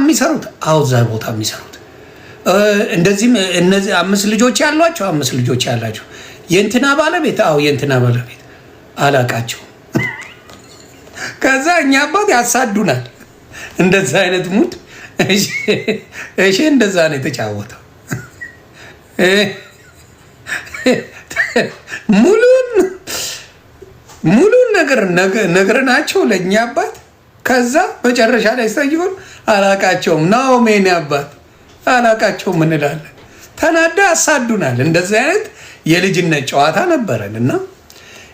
የሚሰሩት አውዛ ቦታ የሚሰሩት እንደዚህም እነዚህ 5 ልጆች ያሏቸው 5 ልጆች ያላቸው የእንትና ባለቤት የእንትና ባለቤት አላቃቸው። ከዛ እኛ አባት ያሳዱናል። እንደዛ አይነት ሙድ እሺ፣ እንደዛ ነው የተጫወተው። ሙሉን ነገር ነግረናቸው ለእኛ አባት። ከዛ መጨረሻ ላይ ስጠይቁን አላቃቸውም ናኦሜን አባት አላቃቸውም እንላለን። ተናዳ ያሳዱናል። እንደዚህ አይነት የልጅነት ጨዋታ ነበረን እና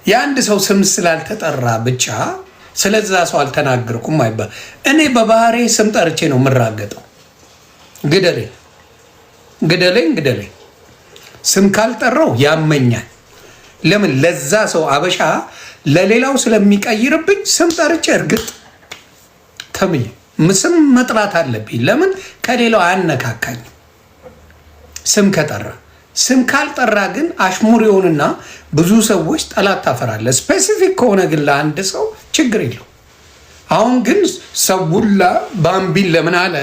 የአንድ ሰው ስም ስላልተጠራ ብቻ ስለዛ ሰው አልተናገርኩም አይባል። እኔ በባህሬ ስም ጠርቼ ነው የምራገጠው። ግደለኝ ግደለኝ ግደለኝ። ስም ካልጠራው ያመኛል። ለምን? ለዛ ሰው አበሻ ለሌላው ስለሚቀይርብኝ ስም ጠርቼ እርግጥ ተምዬ ስም መጥራት አለብኝ። ለምን? ከሌላው አያነካካኝ ስም ከጠራ። ስም ካልጠራ ግን አሽሙር ይሆንና ብዙ ሰዎች ጠላት ታፈራለ። ስፔሲፊክ ከሆነ ግን ለአንድ ሰው ችግር የለው። አሁን ግን ሰውላ ባምቢን ለምን አለ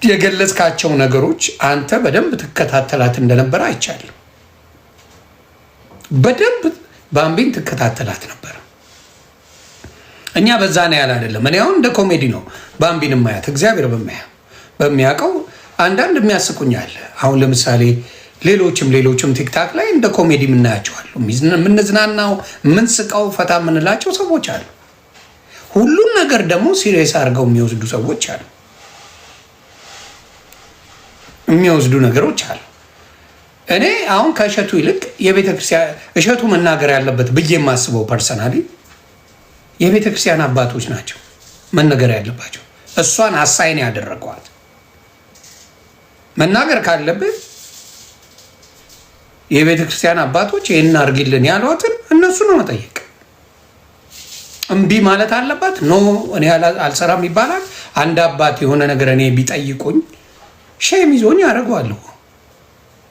የገለጽካቸው ነገሮች አንተ በደንብ ትከታተላት እንደነበረ አይቻለሁ። በደንብ ባምቢን ትከታተላት ነበር። እኛ በዛ ነው ያለ አይደለም። እኔ አሁን እንደ ኮሜዲ ነው ባምቢን ማያት እግዚአብሔር በሚያውቀው አንዳንድ የሚያስቁኛል። አሁን ለምሳሌ ሌሎችም ቲክታክ ላይ እንደ ኮሜዲ የምናያቸዋሉ። የምንዝናናው የምንስቀው ፈታ የምንላቸው ሰዎች አሉ። ሁሉም ነገር ደግሞ ሲሪየስ አድርገው የሚወስዱ ሰዎች አሉ። የሚወስዱ ነገሮች አሉ። እኔ አሁን ከእሸቱ ይልቅ የቤተክርስቲያን እሸቱ መናገር ያለበት ብዬ የማስበው ፐርሰናሊ የቤተክርስቲያን አባቶች ናቸው መነገር ያለባቸው። እሷን አሳይን ያደረገዋት መናገር ካለብህ የቤተክርስቲያን አባቶች ይህን አድርጊልን ያሏትን እነሱ ነው መጠየቅ። እምቢ ማለት አለባት። ኖ እኔ አልሰራም ይባላል። አንድ አባት የሆነ ነገር እኔ ቢጠይቁኝ ሼም ይዞኝ ያደርገዋለሁ።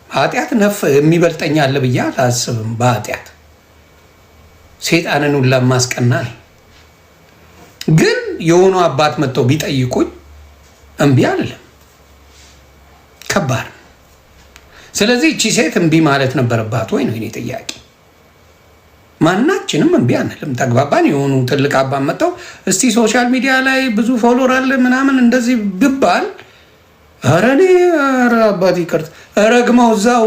ኃጢአት ነፍ የሚበልጠኝ አለ ብዬ አላስብም። በኃጢአት ሴጣንን ሁላ ማስቀና ነኝ። ግን የሆኑ አባት መጥተው ቢጠይቁኝ እምቢ አልልም። ከባድ። ስለዚህ እቺ ሴት እምቢ ማለት ነበረባት ወይ ነው የኔ ጥያቄ። ማናችንም እምቢ አንልም። ተግባባን። የሆኑ ትልቅ አባት መጥተው እስቲ ሶሻል ሚዲያ ላይ ብዙ ፎሎወር አለ ምናምን እንደዚህ ብባል ኧረ እኔ ኧረ አባት ይቅርት ረግመው እዛው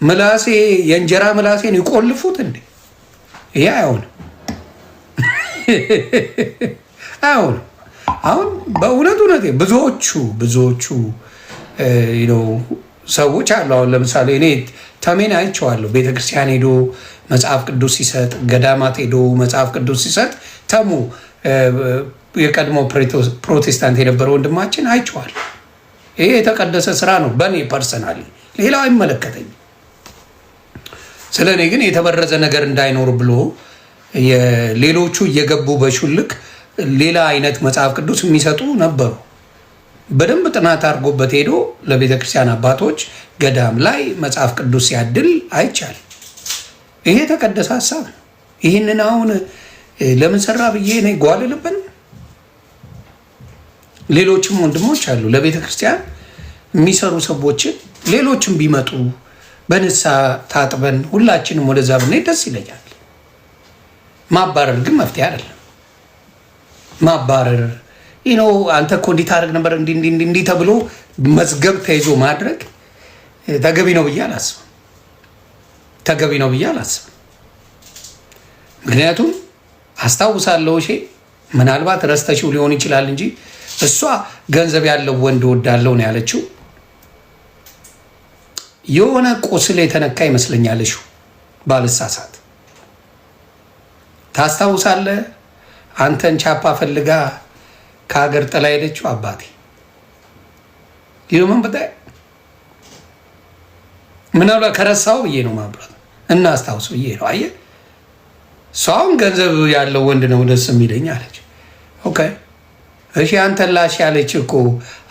ምላሴ የእንጀራ ምላሴን ይቆልፉት እንዴ? ይሄ አይሆንም አይሆንም። አሁን በእውነት ብዙዎቹ ሰዎች አሉ። አሁን ለምሳሌ እኔ ተሜን አይቼዋለሁ። ቤተክርስቲያን ሄዶ መጽሐፍ ቅዱስ ሲሰጥ፣ ገዳማት ሄዶ መጽሐፍ ቅዱስ ሲሰጥ ተሙ የቀድሞ ፕሮቴስታንት የነበረ ወንድማችን አይቼዋለሁ። ይሄ የተቀደሰ ስራ ነው በእኔ ፐርሰናሊ፣ ሌላው አይመለከተኝም። ስለ እኔ ግን የተበረዘ ነገር እንዳይኖር ብሎ ሌሎቹ እየገቡ በሹልክ ሌላ አይነት መጽሐፍ ቅዱስ የሚሰጡ ነበሩ። በደንብ ጥናት አድርጎበት ሄዶ ለቤተ ክርስቲያን አባቶች ገዳም ላይ መጽሐፍ ቅዱስ ሲያድል አይቻልም። ይሄ የተቀደሰ ሀሳብ ነው። ይህንን አሁን ለምን ሰራ ብዬ እኔ ጓልልብን። ሌሎችም ወንድሞች አሉ ለቤተ ክርስቲያን የሚሰሩ ሰዎችን ሌሎችም ቢመጡ በንስሐ ታጥበን ሁላችንም ወደዛ ብንሄድ ደስ ይለኛል። ማባረር ግን መፍትሄ አይደለም። ማባረር አንተ እኮ እንዲህ ታደርግ ነበር እንዲህ ተብሎ መዝገብ ተይዞ ማድረግ ተገቢ ነው ብዬ አላስብም። ምክንያቱም አስታውሳለሁ ምናልባት ረስተሽው ሊሆን ይችላል እንጂ እሷ ገንዘብ ያለው ወንድ ወዳለው ነው ያለችው። የሆነ ቁስል የተነካ ይመስለኛል ባልሳሳት። ታስታውሳለህ? አንተን ቻፓ ፈልጋ ከሀገር ጥላ ሄደችው። አባቴ ይሁን በጣም ምናልባት ከረሳው ብዬ ነው ማብራት እና አስታውስ ብዬ ነው። አየህ ሰውን ገንዘብ ያለው ወንድ ነው ደስ የሚለኝ አለች። ኦኬ እሺ አንተን ላሽ ያለች እኮ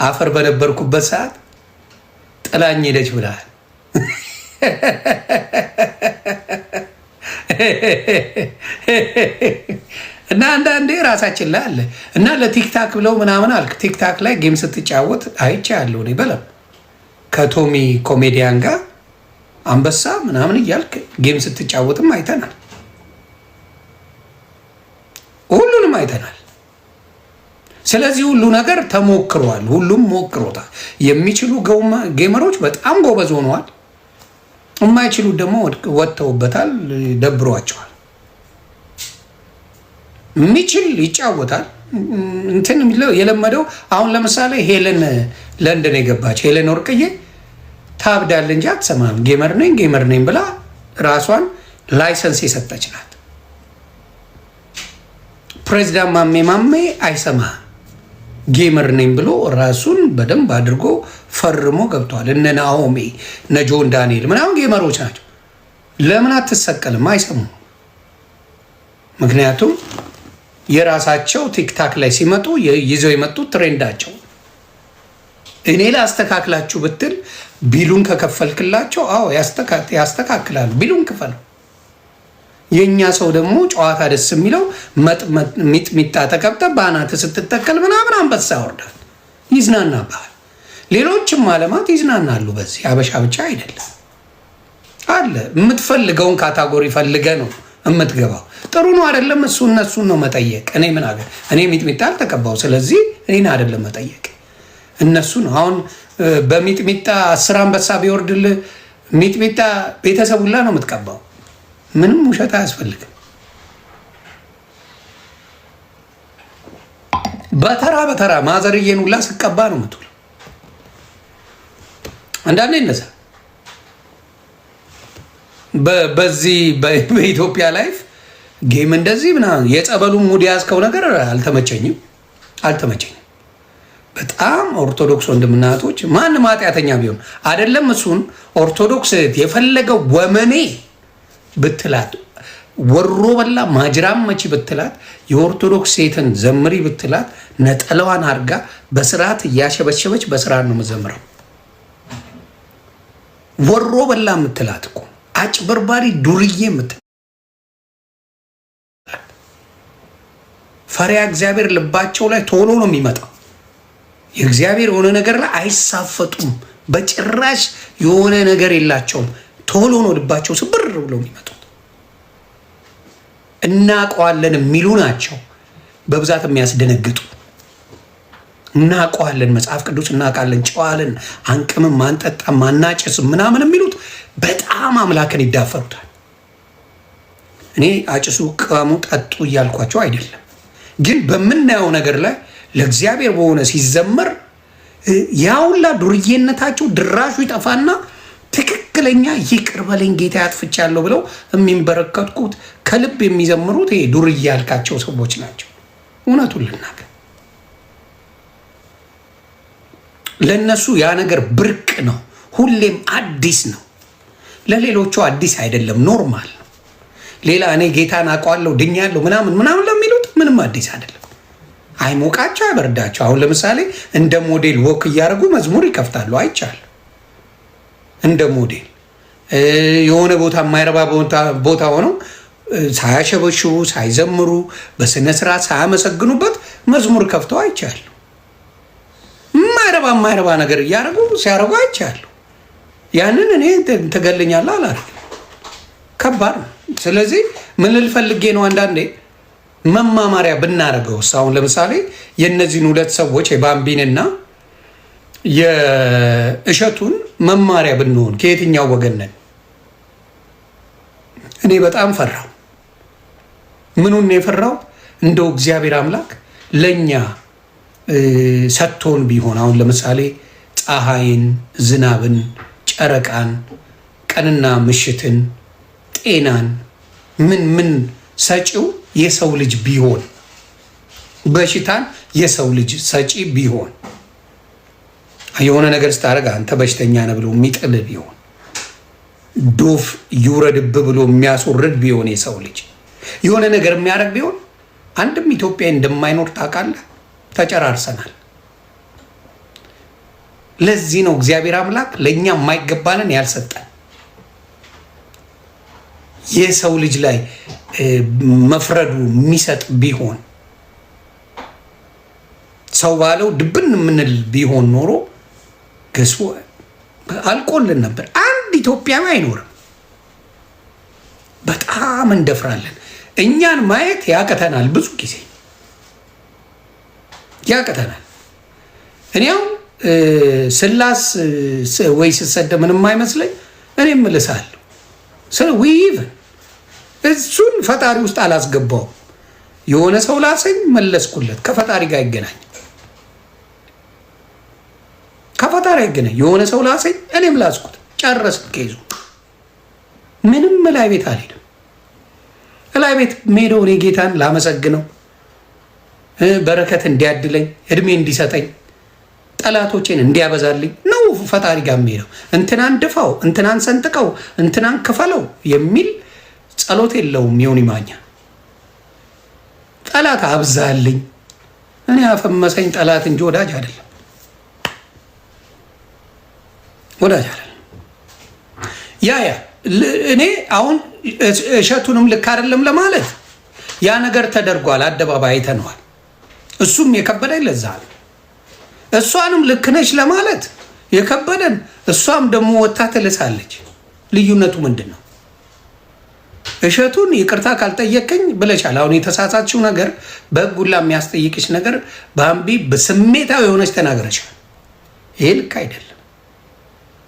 አፈር በነበርኩበት ሰዓት ጥላኝ ሄደች ብለሃል። እና አንዳንዴ ራሳችን ላይ አለ እና ለቲክታክ ብለው ምናምን አልክ። ቲክታክ ላይ ጌም ስትጫወት አይቼ ያለው እኔ በለም ከቶሚ ኮሜዲያን ጋር አንበሳ ምናምን እያልክ ጌም ስትጫወትም አይተናል። ሁሉንም አይተናል። ስለዚህ ሁሉ ነገር ተሞክሯል። ሁሉም ሞክሮታል። የሚችሉ ጌመሮች በጣም ጎበዝ ሆነዋል። የማይችሉት ደግሞ ወጥተውበታል፣ ደብሯቸዋል። የሚችል ይጫወታል። እንትን የለመደው አሁን ለምሳሌ ሄለን ለንደን የገባች ሄለን ወርቅዬ ታብዳል እንጂ አትሰማም። ጌመር ነኝ ብላ ራሷን ላይሰንስ የሰጠች ናት። ፕሬዚዳንት ማሜ አይሰማም። ጌመር ነኝ ብሎ ራሱን በደንብ አድርጎ ፈርሞ ገብቷል። እነ ናሆሜ እነ ጆን ዳንኤል ምናምን ጌመሮች ናቸው። ለምን አትሰቀልም? አይሰሙም። ምክንያቱም የራሳቸው ቲክታክ ላይ ሲመጡ ይዘው የመጡት ትሬንዳቸው። እኔ ላስተካክላችሁ ብትል ቢሉን ከከፈልክላቸው አዎ ያስተካክላሉ። ቢሉን ክፈል። የእኛ ሰው ደግሞ ጨዋታ ደስ የሚለው ሚጥሚጣ ተቀብጠ በአናት ስትተከል ምናምን አንበሳ ያወርዳል፣ ይዝናናብሃል። ሌሎችም አለማት ይዝናናሉ። በዚህ አበሻ ብቻ አይደለም አለ። የምትፈልገውን ካታጎሪ ፈልገ ነው የምትገባው። ጥሩ ነው አይደለም? እነሱን ነው መጠየቅ። እኔ ምን አገ እኔ ሚጥሚጣ አልተቀባው፣ ስለዚህ እኔን አይደለም መጠየቅ፣ እነሱ ነው። አሁን በሚጥሚጣ 10 አንበሳ ቢወርድል ሚጥሚጣ ቤተሰቡላ ነው የምትቀባው። ምንም ውሸት አያስፈልግም። በተራ ማዘርዬን ሁላ ስቀባ ነው የምትውለው። አንዳንዴ እነዛ በዚህ በኢትዮጵያ ላይፍ ጌም እንደዚህ ምናምን የጸበሉን ሙድ ያዝከው ነገር አልተመቸኝም። በጣም ኦርቶዶክስ ወንድምናቶች ማንም ኃጢአተኛ ቢሆን አይደለም እሱን ኦርቶዶክስ የፈለገው ወመኔ ብትላት ወሮ በላ ማጅራም መቺ ብትላት የኦርቶዶክስ ሴትን ዘምሪ ብትላት ነጠላዋን አድርጋ በስርዓት እያሸበሸበች በስርዓት ነው መዘምረው። ወሮ በላ የምትላት እኮ አጭበርባሪ ዱርዬ የምትላት ፈሪያ እግዚአብሔር ልባቸው ላይ ቶሎ ነው የሚመጣው። የእግዚአብሔር የሆነ ነገር ላይ አይሳፈጡም በጭራሽ። የሆነ ነገር የላቸውም። ቶሎ ነው ልባቸው ስብር ብለው የሚመጡት። እናውቀዋለን የሚሉ ናቸው በብዛት የሚያስደነግጡ። እናውቀዋለን፣ መጽሐፍ ቅዱስ እናውቃለን፣ ጨዋለን፣ አንቅምም፣ አንጠጣም፣ አናጭስም ምናምን የሚሉት በጣም አምላክን ይዳፈሩታል። እኔ አጭሱ፣ ቅሙ፣ ጠጡ እያልኳቸው አይደለም፣ ግን በምናየው ነገር ላይ ለእግዚአብሔር በሆነ ሲዘመር ያውላ ዱርዬነታቸው ድራሹ ይጠፋና ትክክለኛ ይቅር በለኝ ጌታ ያጥፍቻለሁ ብለው የሚንበረከቱት ከልብ የሚዘምሩት ይሄ ዱርዬ ያልካቸው ሰዎች ናቸው። እውነቱን ልናገር፣ ለነሱ ያ ነገር ብርቅ ነው፣ ሁሌም አዲስ ነው። ለሌሎቹ አዲስ አይደለም፣ ኖርማል ነው። ሌላ እኔ ጌታን አውቀዋለሁ ድኛለሁ ምናምን ለሚሉት ምንም አዲስ አይደለም። አይሞቃቸው አይበርዳቸው። አሁን ለምሳሌ እንደ ሞዴል ወክ እያደረጉ መዝሙር ይከፍታሉ፣ አይቻል እንደ ሞዴል የሆነ ቦታ የማይረባ ቦታ ሆነው ሳያሸበሽቡ ሳይዘምሩ በስነ ስርዓት ሳያመሰግኑበት መዝሙር ከፍተው አይቻሉ። የማይረባ ነገር እያደረጉ ሲያደርጉ አይቻሉ። ያንን እኔ ትገልኛለህ አላደርግም። ከባድ ነው። ስለዚህ ምን ልል ፈልጌ ነው፣ አንዳንዴ መማማሪያ ብናደርገው። አሁን ለምሳሌ የእነዚህን ሁለት ሰዎች የባምቢንና የእሸቱን መማሪያ ብንሆን ከየትኛው ወገን ነን? እኔ በጣም ፈራው። ምኑን የፈራው? እንደው እግዚአብሔር አምላክ ለእኛ ሰጥቶን ቢሆን አሁን ለምሳሌ ፀሐይን፣ ዝናብን፣ ጨረቃን፣ ቀንና ምሽትን፣ ጤናን ምን ሰጪው የሰው ልጅ ቢሆን፣ በሽታን የሰው ልጅ ሰጪ ቢሆን፣ የሆነ ነገር ስታደርግ አንተ በሽተኛ ነህ ብሎ የሚጥል ቢሆን፣ ዶፍ ይውረድብ ብሎ የሚያስወርድ ቢሆን፣ የሰው ልጅ የሆነ ነገር የሚያደርግ ቢሆን አንድም ኢትዮጵያ እንደማይኖር ታውቃለህ። ተጨራርሰናል። ለዚህ ነው እግዚአብሔር አምላክ ለእኛ የማይገባንን ያልሰጠን። የሰው ልጅ ላይ መፍረዱ የሚሰጥ ቢሆን ሰው ባለው ድብን የምንል ቢሆን ኖሮ ገሱ አልቆልን ነበር። አንድ ኢትዮጵያዊ አይኖርም። በጣም እንደፍራለን። እኛን ማየት ያቅተናል፣ ብዙ ጊዜ ያቅተናል። እኔው ስላስ ወይ ስሰደ ምንም አይመስለኝ። እኔም እልሳለሁ ዊቭን እሱን ፈጣሪ ውስጥ አላስገባውም። የሆነ ሰው ላሰኝ መለስኩለት። ከፈጣሪ ጋር ይገናኝ፣ ከፈጣሪ ይገናኝ። የሆነ ሰው ላሰኝ እኔም ላስኩት፣ ጨረስን ኬዙ። ምንም ላይ ቤት አልሄድም። ላይ ቤት ሜደው እኔ ጌታን ላመሰግነው፣ በረከት እንዲያድለኝ፣ እድሜ እንዲሰጠኝ፣ ጠላቶቼን እንዲያበዛልኝ ነው ፈጣሪ ጋር ሄደው። እንትናን ድፋው፣ እንትናን ሰንጥቀው፣ እንትናን ክፈለው የሚል ጸሎት የለውም። ዮኒ ማኛ ጠላት አብዛልኝ። እኔ አፈመሰኝ ጠላት እንጂ ወዳጅ አይደለም፣ ወዳጅ አይደለም። ያ እኔ አሁን እሸቱንም ልክ አይደለም ለማለት ያ ነገር ተደርጓል፣ አደባባይ አይተነዋል። እሱም የከበደኝ ለዛ ነው። እሷንም ልክ ነች ለማለት የከበደን፣ እሷም ደግሞ ወታ ትልሳለች። ልዩነቱ ምንድን ነው? እሸቱን ይቅርታ ካልጠየቀኝ ብለሻል። አሁን የተሳሳችው ነገር በህጉላ የሚያስጠይቅሽ ነገር በአምቢ በስሜታዊ የሆነች ተናግረሻል። ይሄ ልክ አይደለም።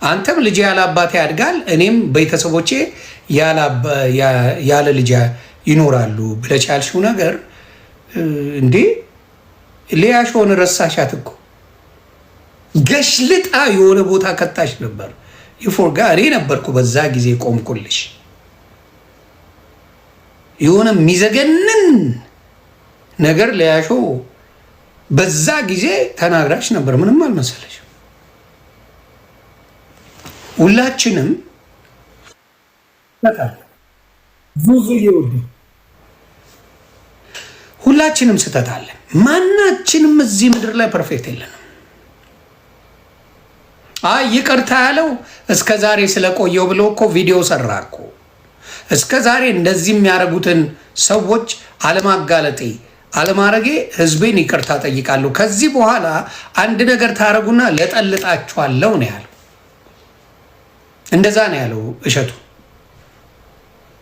አንተም ልጅ ያለ አባቴ ያድጋል፣ እኔም ቤተሰቦቼ ያለ ልጅ ይኖራሉ ብለሽ ያልሽው ነገር እንዴ ሊያሾን ረሳሻት እኮ ገሽልጣ የሆነ ቦታ ከታሽ ነበር። ይፎርጋ እኔ ነበርኩ በዛ ጊዜ ቆምኩልሽ። የሆነ የሚዘገንን ነገር ሊያሾ በዛ ጊዜ ተናግራሽ ነበር። ምንም አልመሰለሽ። ሁላችንም ሁላችንም ስህተት አለን። ማናችንም እዚህ ምድር ላይ ፐርፌክት የለንም። አይ ይቅርታ ያለው እስከ ዛሬ ስለቆየው ብሎ እኮ ቪዲዮ ሰራ እኮ። እስከ ዛሬ እንደዚህ የሚያደርጉትን ሰዎች አለማጋለጤ አለማረጌ ህዝቤን ይቅርታ ጠይቃለሁ። ከዚህ በኋላ አንድ ነገር ታረጉና ለጠልጣችኋለሁ ነው ያለው። እንደዛ ነው ያለው እሸቱ፣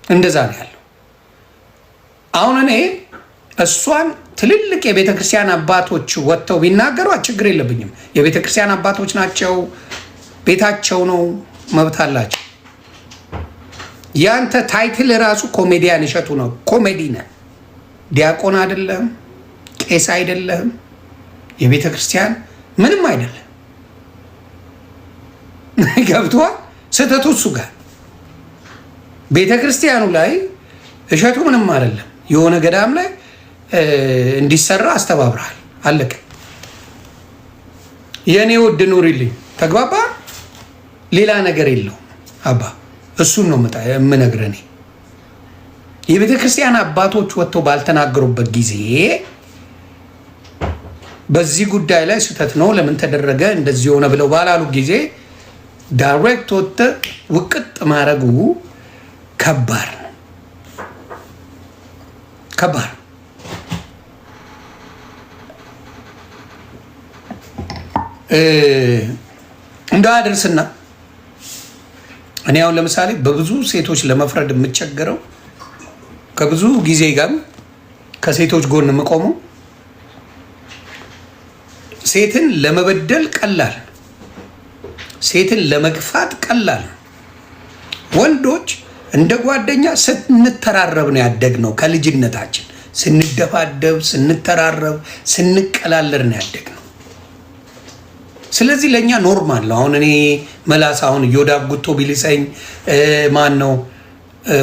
እንደዛ ነው ያለው። አሁን እኔ እሷን ትልልቅ የቤተ ክርስቲያን አባቶች ወጥተው ቢናገሯት ችግር የለብኝም። የቤተ ክርስቲያን አባቶች ናቸው፣ ቤታቸው ነው፣ መብት አላቸው። ያንተ ታይትል ራሱ ኮሜዲያን እሸቱ ነው። ኮሜዲ ነህ፣ ዲያቆን አይደለም፣ ቄስ አይደለም፣ የቤተ ክርስቲያን ምንም አይደለም። ገብቶሃል? ስህተቱ እሱ ጋር ቤተ ክርስቲያኑ ላይ እሸቱ ምንም አይደለም። የሆነ ገዳም ላይ እንዲሰራ አስተባብረሃል። አለቀ። የእኔ ውድ ኑሪልኝ። ተግባባ። ሌላ ነገር የለውም አባ። እሱን ነው የምነግርህ እኔ። የቤተ ክርስቲያን አባቶች ወጥተው ባልተናገሩበት ጊዜ በዚህ ጉዳይ ላይ ስህተት ነው ለምን ተደረገ እንደዚህ የሆነ ብለው ባላሉ ጊዜ ዳይሬክት ወጥተህ ውቅጥ ማድረጉ ከባድ ነው፣ ከባድ እንዳያደርስና እኔ አሁን ለምሳሌ በብዙ ሴቶች ለመፍረድ የምቸገረው ከብዙ ጊዜ ጋር ከሴቶች ጎን የምቆመው ሴትን ለመበደል ቀላል፣ ሴትን ለመግፋት ቀላል። ወንዶች እንደ ጓደኛ ስንተራረብ ነው ያደግነው። ከልጅነታችን ስንደባደብ፣ ስንተራረብ፣ ስንቀላለር ነው ያደግነው። ስለዚህ ለእኛ ኖርማል ነው። አሁን እኔ መላስ አሁን ዮዳብ ጉቶ ቢልሰኝ ማን ነው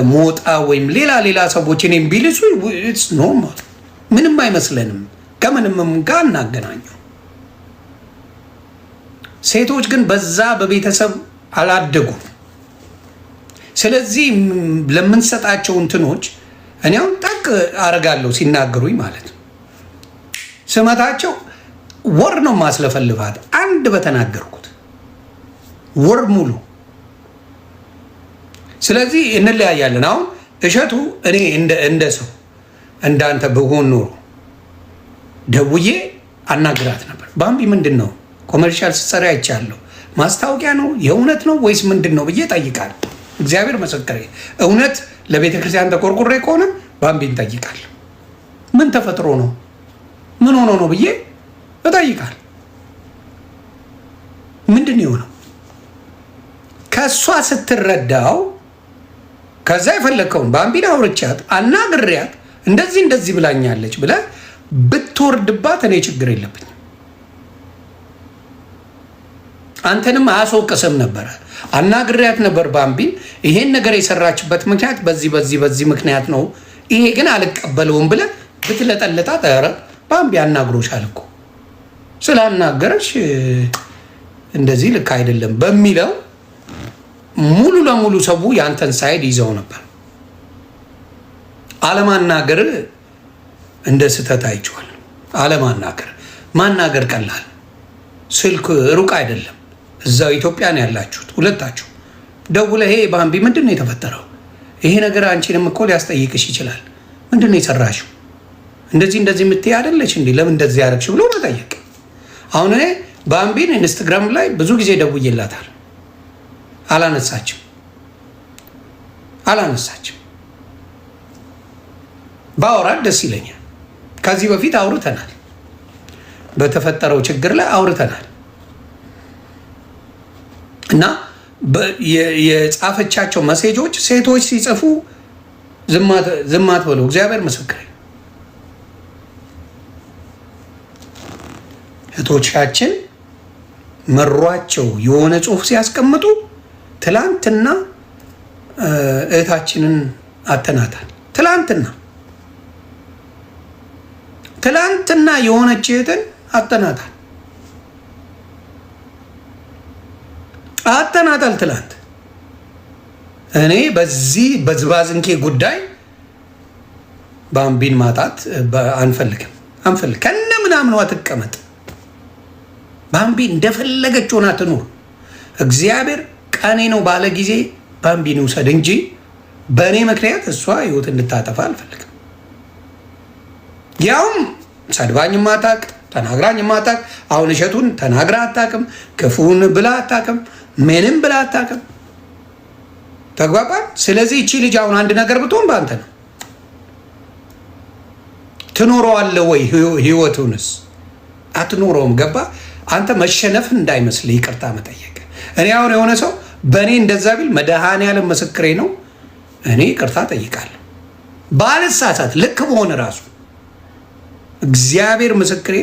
ሞጣ ወይም ሌላ ሰዎች እኔም ቢልሱ ኢትስ ኖርማል፣ ምንም አይመስለንም። ከምንም ጋር እናገናኘው። ሴቶች ግን በዛ በቤተሰብ አላደጉም። ስለዚህ ለምንሰጣቸው እንትኖች እኔ አሁን ጠቅ አረጋለሁ ሲናገሩኝ ማለት ነው። ስመታቸው ወር ነው ማስለፈልፋት አንድ በተናገርኩት ወር ሙሉ። ስለዚህ እንለያያለን። አሁን እሸቱ እኔ እንደ ሰው እንዳንተ ብሆን ኖሮ ደውዬ አናግራት ነበር። ባምቢ ምንድን ነው ኮመርሻል ስትሰራ አይቻለሁ፣ ማስታወቂያ ነው የእውነት ነው ወይስ ምንድን ነው ብዬ ጠይቃለሁ። እግዚአብሔር መሰከሬ፣ እውነት ለቤተ ክርስቲያን ተቆርቁሬ ከሆነ ባምቢን ጠይቃለሁ። ምን ተፈጥሮ ነው ምን ሆኖ ነው ብዬ እጠይቃለሁ። ምንድን የሆነው ከእሷ ስትረዳው ከዛ የፈለግከውን ባምቢን አውርቻት አናግሪያት እንደዚህ ብላኛለች ብለህ ብትወርድባት እኔ ችግር የለብኝም። አንተንም አያስወቅስም ነበረ። አናግሪያት ነበር ባምቢን ይሄን ነገር የሰራችበት ምክንያት በዚህ ምክንያት ነው፣ ይሄ ግን አልቀበለውም ብለህ ብትለጠልጣት፣ ኧረ ባምቢ አናግሮሻል እኮ ስላናገረሽ እንደዚህ ልክ አይደለም በሚለው ሙሉ ለሙሉ ሰው ያንተን ሳይድ ይዘው ነበር። አለማናገር እንደ ስህተት አይቼዋለሁ። አለማናገር ማናገር ቀላል፣ ስልክ ሩቅ አይደለም። እዛው ኢትዮጵያ ነው ያላችሁት ሁለታችሁ። ደውለህ ሄ ባምቢ ምንድን ነው የተፈጠረው? ይሄ ነገር አንቺንም እኮ ሊያስጠይቅሽ ይችላል። ምንድን ነው የሰራሽው? እንደዚህ የምትይ አይደለች እንዴ? ለምን እንደዚህ ያደረግሽ ብሎ መጠየቅ። አሁን እኔ ባምቢን ኢንስታግራም ላይ ብዙ ጊዜ ደውዬላታል፣ አላነሳችም። ባወራት ደስ ይለኛል። ከዚህ በፊት አውርተናል፣ በተፈጠረው ችግር ላይ አውርተናል እና የጻፈቻቸው መሴጆች ሴቶች ሲጽፉ ዝማት በሉ። እግዚአብሔር ምስክሬ፣ እህቶቻችን መሯቸው የሆነ ጽሁፍ ሲያስቀምጡ ትላንትና እህታችንን አተናታል። ትላንትና የሆነች እህትን አተናታል። ትላንት እኔ በዚህ በዝባዝንኬ ጉዳይ ባምቢን ማጣት አንፈልግም። ከነ ምናምኗ ትቀመጥ። ባምቢ እንደፈለገች ሆና ትኑር። እግዚአብሔር ቀኔ ነው ባለ ጊዜ ባምቢን ውሰድ እንጂ በእኔ ምክንያት እሷ ህይወት እንድታጠፋ አልፈልግም። ያውም ሰድባኝ ማታቅ፣ ተናግራኝ ማታቅ። አሁን እሸቱን ተናግራ አታቅም፣ ክፉን ብላ አታቅም፣ ምንም ብላ አታቅም። ተግባባን። ስለዚህ እቺ ልጅ አሁን አንድ ነገር ብትሆን በአንተ ነው። ትኖረዋለህ ወይ? ህይወቱንስ አትኖረውም። ገባ? አንተ መሸነፍ እንዳይመስል ይቅርታ መጠየቅ። እኔ አሁን የሆነ ሰው በእኔ እንደዛ ቢል መድኃኔዓለም ምስክሬ ነው፣ እኔ ይቅርታ ጠይቃለሁ። ባልሳሳት ልክ በሆነ ራሱ እግዚአብሔር ምስክሬ።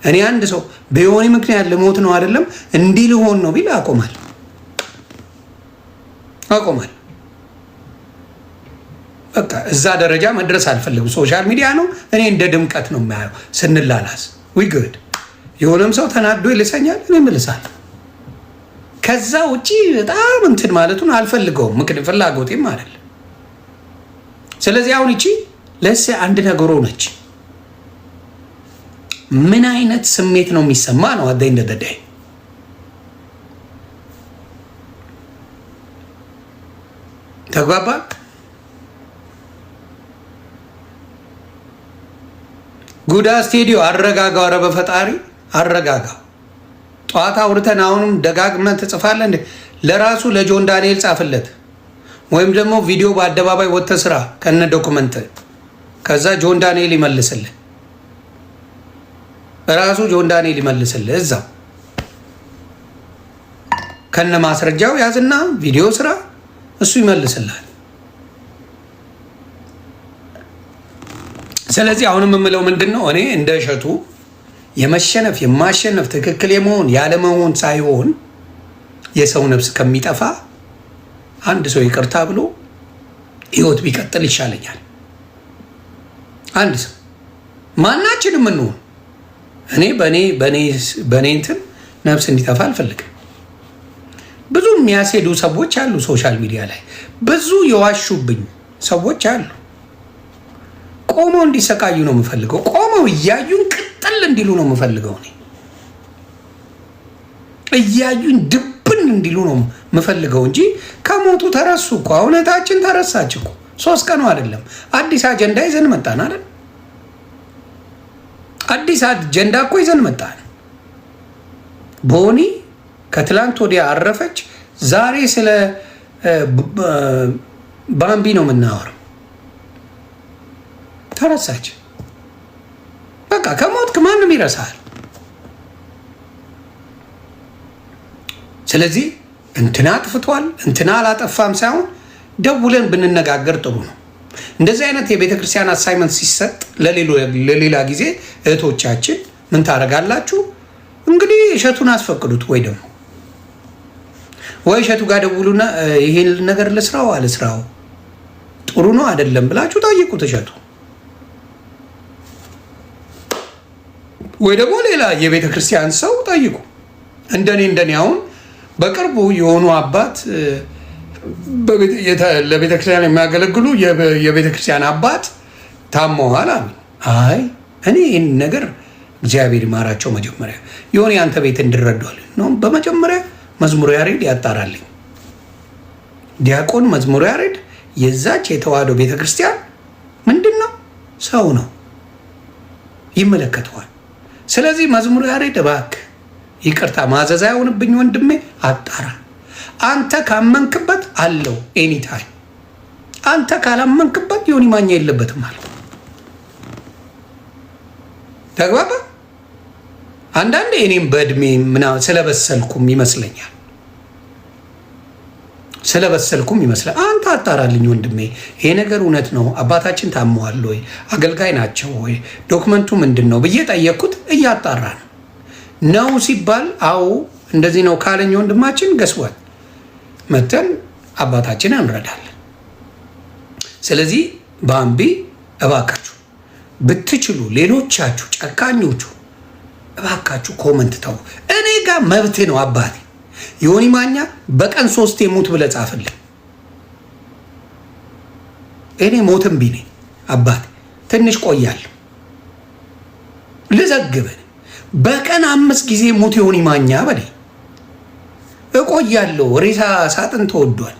እኔ አንድ ሰው በዮኒ ምክንያት ልሞት ነው አይደለም እንዲህ ልሆን ነው ቢል አቆማል። በቃ እዛ ደረጃ መድረስ አልፈልግም። ሶሻል ሚዲያ ነው፣ እኔ እንደ ድምቀት ነው የማየው። ስንላላስ ዊግድ የሆነም ሰው ተናዶ ይልሰኛል፣ እኔም እልሳለሁ። ከዛ ውጪ በጣም እንትን ማለቱን አልፈልገውም፣ ምክንያት ፍላጎቴም አይደለም። ስለዚህ አሁን እቺ ለሴ አንድ ነገር ሆነች፣ ምን አይነት ስሜት ነው የሚሰማ ነው? አዳይ እንደደዳይ ተግባባ። ጉዳ ስቴዲዮ አረጋጋው። ኧረ በፈጣሪ አረጋጋው። ጠዋት አውርተን አሁንም ደጋግመን ትጽፋለህ እንዴ? ለራሱ ለጆን ዳንኤል ጻፍለት፣ ወይም ደግሞ ቪዲዮ በአደባባይ ወጥተህ ስራ ከነ ዶክመንት። ከዛ ጆን ዳንኤል ይመልስልህ፣ ራሱ ጆን ዳንኤል ይመልስልህ እዛው ከነ ማስረጃው ያዝና ቪዲዮ ስራ፣ እሱ ይመልስልሃል። ስለዚህ አሁንም የምለው ምንድን ነው፣ እኔ እንደ እሸቱ የመሸነፍ የማሸነፍ ትክክል የመሆን ያለመሆን ሳይሆን የሰው ነፍስ ከሚጠፋ አንድ ሰው ይቅርታ ብሎ ህይወት ቢቀጥል ይሻለኛል። አንድ ሰው ማናችንም እንሆን፣ እኔ በእኔ እንትን ነፍስ እንዲጠፋ አልፈልግም። ብዙ የሚያስሄዱ ሰዎች አሉ፣ ሶሻል ሚዲያ ላይ ብዙ የዋሹብኝ ሰዎች አሉ። ቆመው እንዲሰቃዩ ነው የምፈልገው። ቆመው እያዩን ቅጥል እንዲሉ ነው የምፈልገው። እኔ እያዩን ድብን እንዲሉ ነው የምፈልገው እንጂ ከሞቱ ተረሱ እኮ። እውነታችን ተረሳች እኮ። 3 ቀኑ አይደለም። አዲስ አጀንዳ ይዘን መጣን አይደል? አዲስ አጀንዳ እኮ ይዘን መጣን። ቦኒ ከትላንት ወዲያ አረፈች። ዛሬ ስለ ባምቢ ነው የምናወራው። ተረሳች። በቃ ከሞትክ ማንም ይረሳል። ስለዚህ እንትና አጥፍቷል እንትና አላጠፋም ሳይሆን ደውለን ብንነጋገር ጥሩ ነው። እንደዚህ አይነት የቤተ ክርስቲያን አሳይመንት ሲሰጥ ለሌላ ጊዜ እህቶቻችን ምን ታደርጋላችሁ እንግዲህ እሸቱን አስፈቅዱት፣ ወይ ደግሞ ወይ እሸቱ ጋር ደውሉና ይሄን ነገር ልስራው አልስራው ጥሩ ነው አይደለም ብላችሁ ጠይቁት እሸቱ። ወይ ደግሞ ሌላ የቤተ ክርስቲያን ሰው ጠይቁ። እንደኔ አሁን በቅርቡ የሆኑ አባት ለቤተ ክርስቲያን የሚያገለግሉ የቤተ ክርስቲያን አባት ታመዋል አሉ። አይ እኔ ይህን ነገር እግዚአብሔር ይማራቸው መጀመሪያ የሆነ ያንተ ቤት እንድረዷል ነው። በመጀመሪያ መዝሙረ ያሬድ ያጣራልኝ። ዲያቆን መዝሙረ ያሬድ የዛች የተዋህዶ ቤተ ክርስቲያን ምንድን ነው ሰው ነው፣ ይመለከተዋል። ስለዚህ መዝሙረ ያሬድ እባክህ ይቅርታ ማዘዝ አይሆንብኝ ወንድሜ፣ አጣራ። አንተ ካመንክበት አለው ኤኒታይም፣ አንተ ካላመንክበት ዮኒ ማኛ የለበትም አለ። ተግባባ። አንዳንዴ እኔም በእድሜ ምናምን ስለበሰልኩም ይመስለኛል አንተ አጣራልኝ ወንድሜ፣ ይሄ ነገር እውነት ነው፣ አባታችን ታመዋል ወይ፣ አገልጋይ ናቸው ወይ፣ ዶክመንቱ ምንድን ነው ብዬ ጠየቅኩት። እያጣራ ነው ሲባል አዎ እንደዚህ ነው ካለኝ ወንድማችን ገስዋል መተን አባታችን እንረዳለን። ስለዚህ ባምቢ እባካችሁ ብትችሉ ሌሎቻችሁ ጨካኞቹ እባካችሁ ኮመንት ተው። እኔ ጋር መብቴ ነው አባቴ። ዮኒ ማኛ በቀን 3 የሙት ብለህ ጻፍልኝ። እኔ ሞትም ቢኔ አባቴ ትንሽ ቆያለሁ ልዘግብን። በቀን 5 ጊዜ ሙት ዮኒ ማኛ በኔ እቆያለሁ። ሬሳ ሳጥን ተወዷል።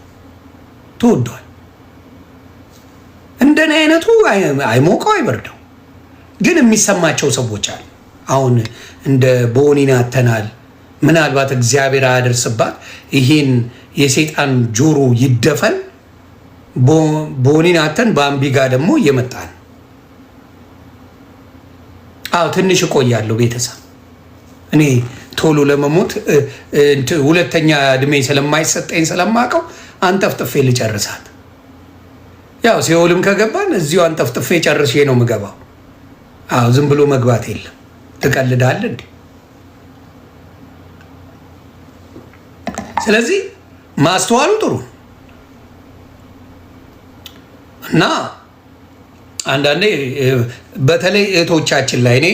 እንደኔ አይነቱ አይሞቀው አይበርደው። ግን የሚሰማቸው ሰዎች አሉ። አሁን እንደ ቦኒን አተናል። ምናልባት እግዚአብሔር አያደርስባት ይሄን የሰይጣን ጆሮ ይደፈን። ቦኒን አተን ባምቢ ጋር ደግሞ እየመጣን አዎ ትንሽ እቆያለሁ። ቤተሰብ እኔ ቶሎ ለመሞት ሁለተኛ እድሜ ስለማይሰጠኝ ስለማቀው አንጠፍጥፌ ልጨርሳት። ያው ሲኦልም ከገባን እዚሁ አንጠፍጥፌ ጨርሼ ነው የምገባው። አዎ ዝም ብሎ መግባት የለም። ትቀልዳለህ እንዴ? ስለዚህ ማስተዋሉ ጥሩ እና አንዳንዴ በተለይ እህቶቻችን ላይ እኔ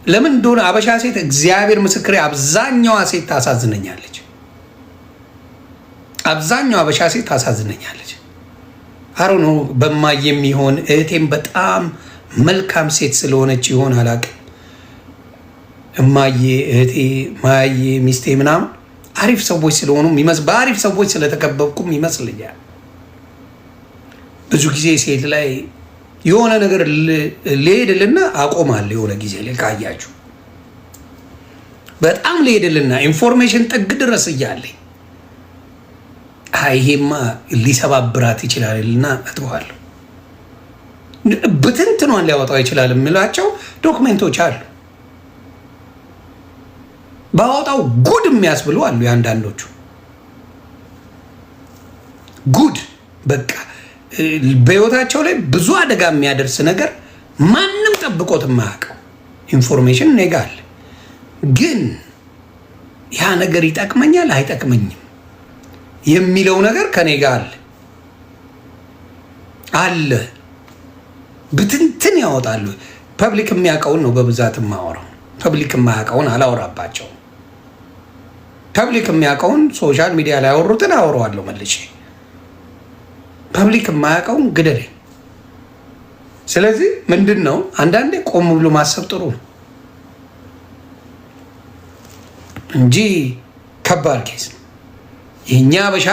ለምን እንደሆነ አበሻ ሴት እግዚአብሔር ምስክሬ አብዛኛዋ ሴት ታሳዝነኛለች። አብዛኛዋ አበሻ ሴት ታሳዝነኛለች። አሮ ነው በማየም ይሆን እህቴም በጣም መልካም ሴት ስለሆነች ይሆን አላውቅም። እማዬ እህቴ ማዬ ሚስቴ ምናምን አሪፍ ሰዎች ስለሆኑ በአሪፍ ሰዎች ስለተከበብኩም ይመስልኛል። ብዙ ጊዜ ሴት ላይ የሆነ ነገር ልሄድልና አቆማለሁ። የሆነ ጊዜ ላይ ካያችሁ በጣም ልሄድልና ኢንፎርሜሽን ጥግ ድረስ እያለኝ ይሄማ ሊሰባብራት ይችላልና እተዋለሁ። ብትንትኗን ሊያወጣው ይችላል የምላቸው ዶክሜንቶች አሉ። ባወጣው ጉድ የሚያስብሉ አሉ። የአንዳንዶቹ ጉድ በቃ በህይወታቸው ላይ ብዙ አደጋ የሚያደርስ ነገር ማንም ጠብቆት የማያውቀው ኢንፎርሜሽን እኔ ጋ አለ። ግን ያ ነገር ይጠቅመኛል አይጠቅመኝም የሚለው ነገር ከኔ ጋ አለ። ብትንትን ያወጣሉ። ፐብሊክ የሚያውቀውን ነው በብዛት የማወራው። ፐብሊክ የማያውቀውን አላወራባቸውም። ፐብሊክ የሚያውቀውን ሶሻል ሚዲያ ላይ ያወሩትን አወራዋለሁ መልሼ። ፐብሊክ የማያውቀውን ግደለኝ። ስለዚህ ምንድን ነው አንዳንዴ ቆም ብሎ ማሰብ ጥሩ ነው እንጂ ከባድ ኬስ ነው። የእኛ አበሻ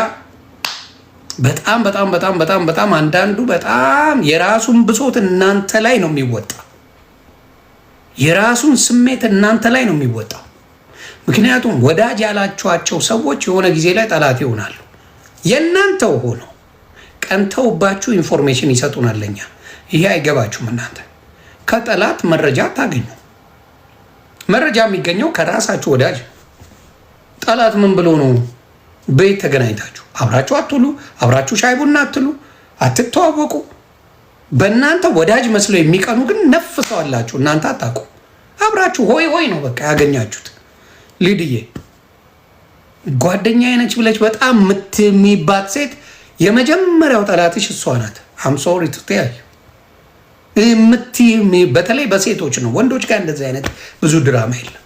በጣም በጣም በጣም በጣም በጣም አንዳንዱ በጣም የራሱን ብሶት እናንተ ላይ ነው የሚወጣ። የራሱን ስሜት እናንተ ላይ ነው የሚወጣው። ምክንያቱም ወዳጅ ያላችኋቸው ሰዎች የሆነ ጊዜ ላይ ጠላት ይሆናሉ። የእናንተው ሆኖ ቀንተውባችሁ ኢንፎርሜሽን ይሰጡናል ለኛ። ይሄ አይገባችሁም። እናንተ ከጠላት መረጃ ታገኙ። መረጃ የሚገኘው ከራሳችሁ ወዳጅ። ጠላት ምን ብሎ ነው? ቤት ተገናኝታችሁ አብራችሁ አትሉ፣ አብራችሁ ሻይ ቡና አትሉ፣ አትተዋወቁ። በእናንተ ወዳጅ መስለው የሚቀኑ ግን ነፍሰው አላችሁ። እናንተ አታውቁ። አብራችሁ ሆይ ሆይ ነው በቃ ያገኛችሁት። ሊድዬ ጓደኛ አይነች ብለች በጣም የምትሚባት ሴት የመጀመሪያው ጠላትሽ እሷ ናት። አምሶሪ ትያዩ በተለይ በሴቶች ነው። ወንዶች ጋር እንደዚህ አይነት ብዙ ድራማ የለም።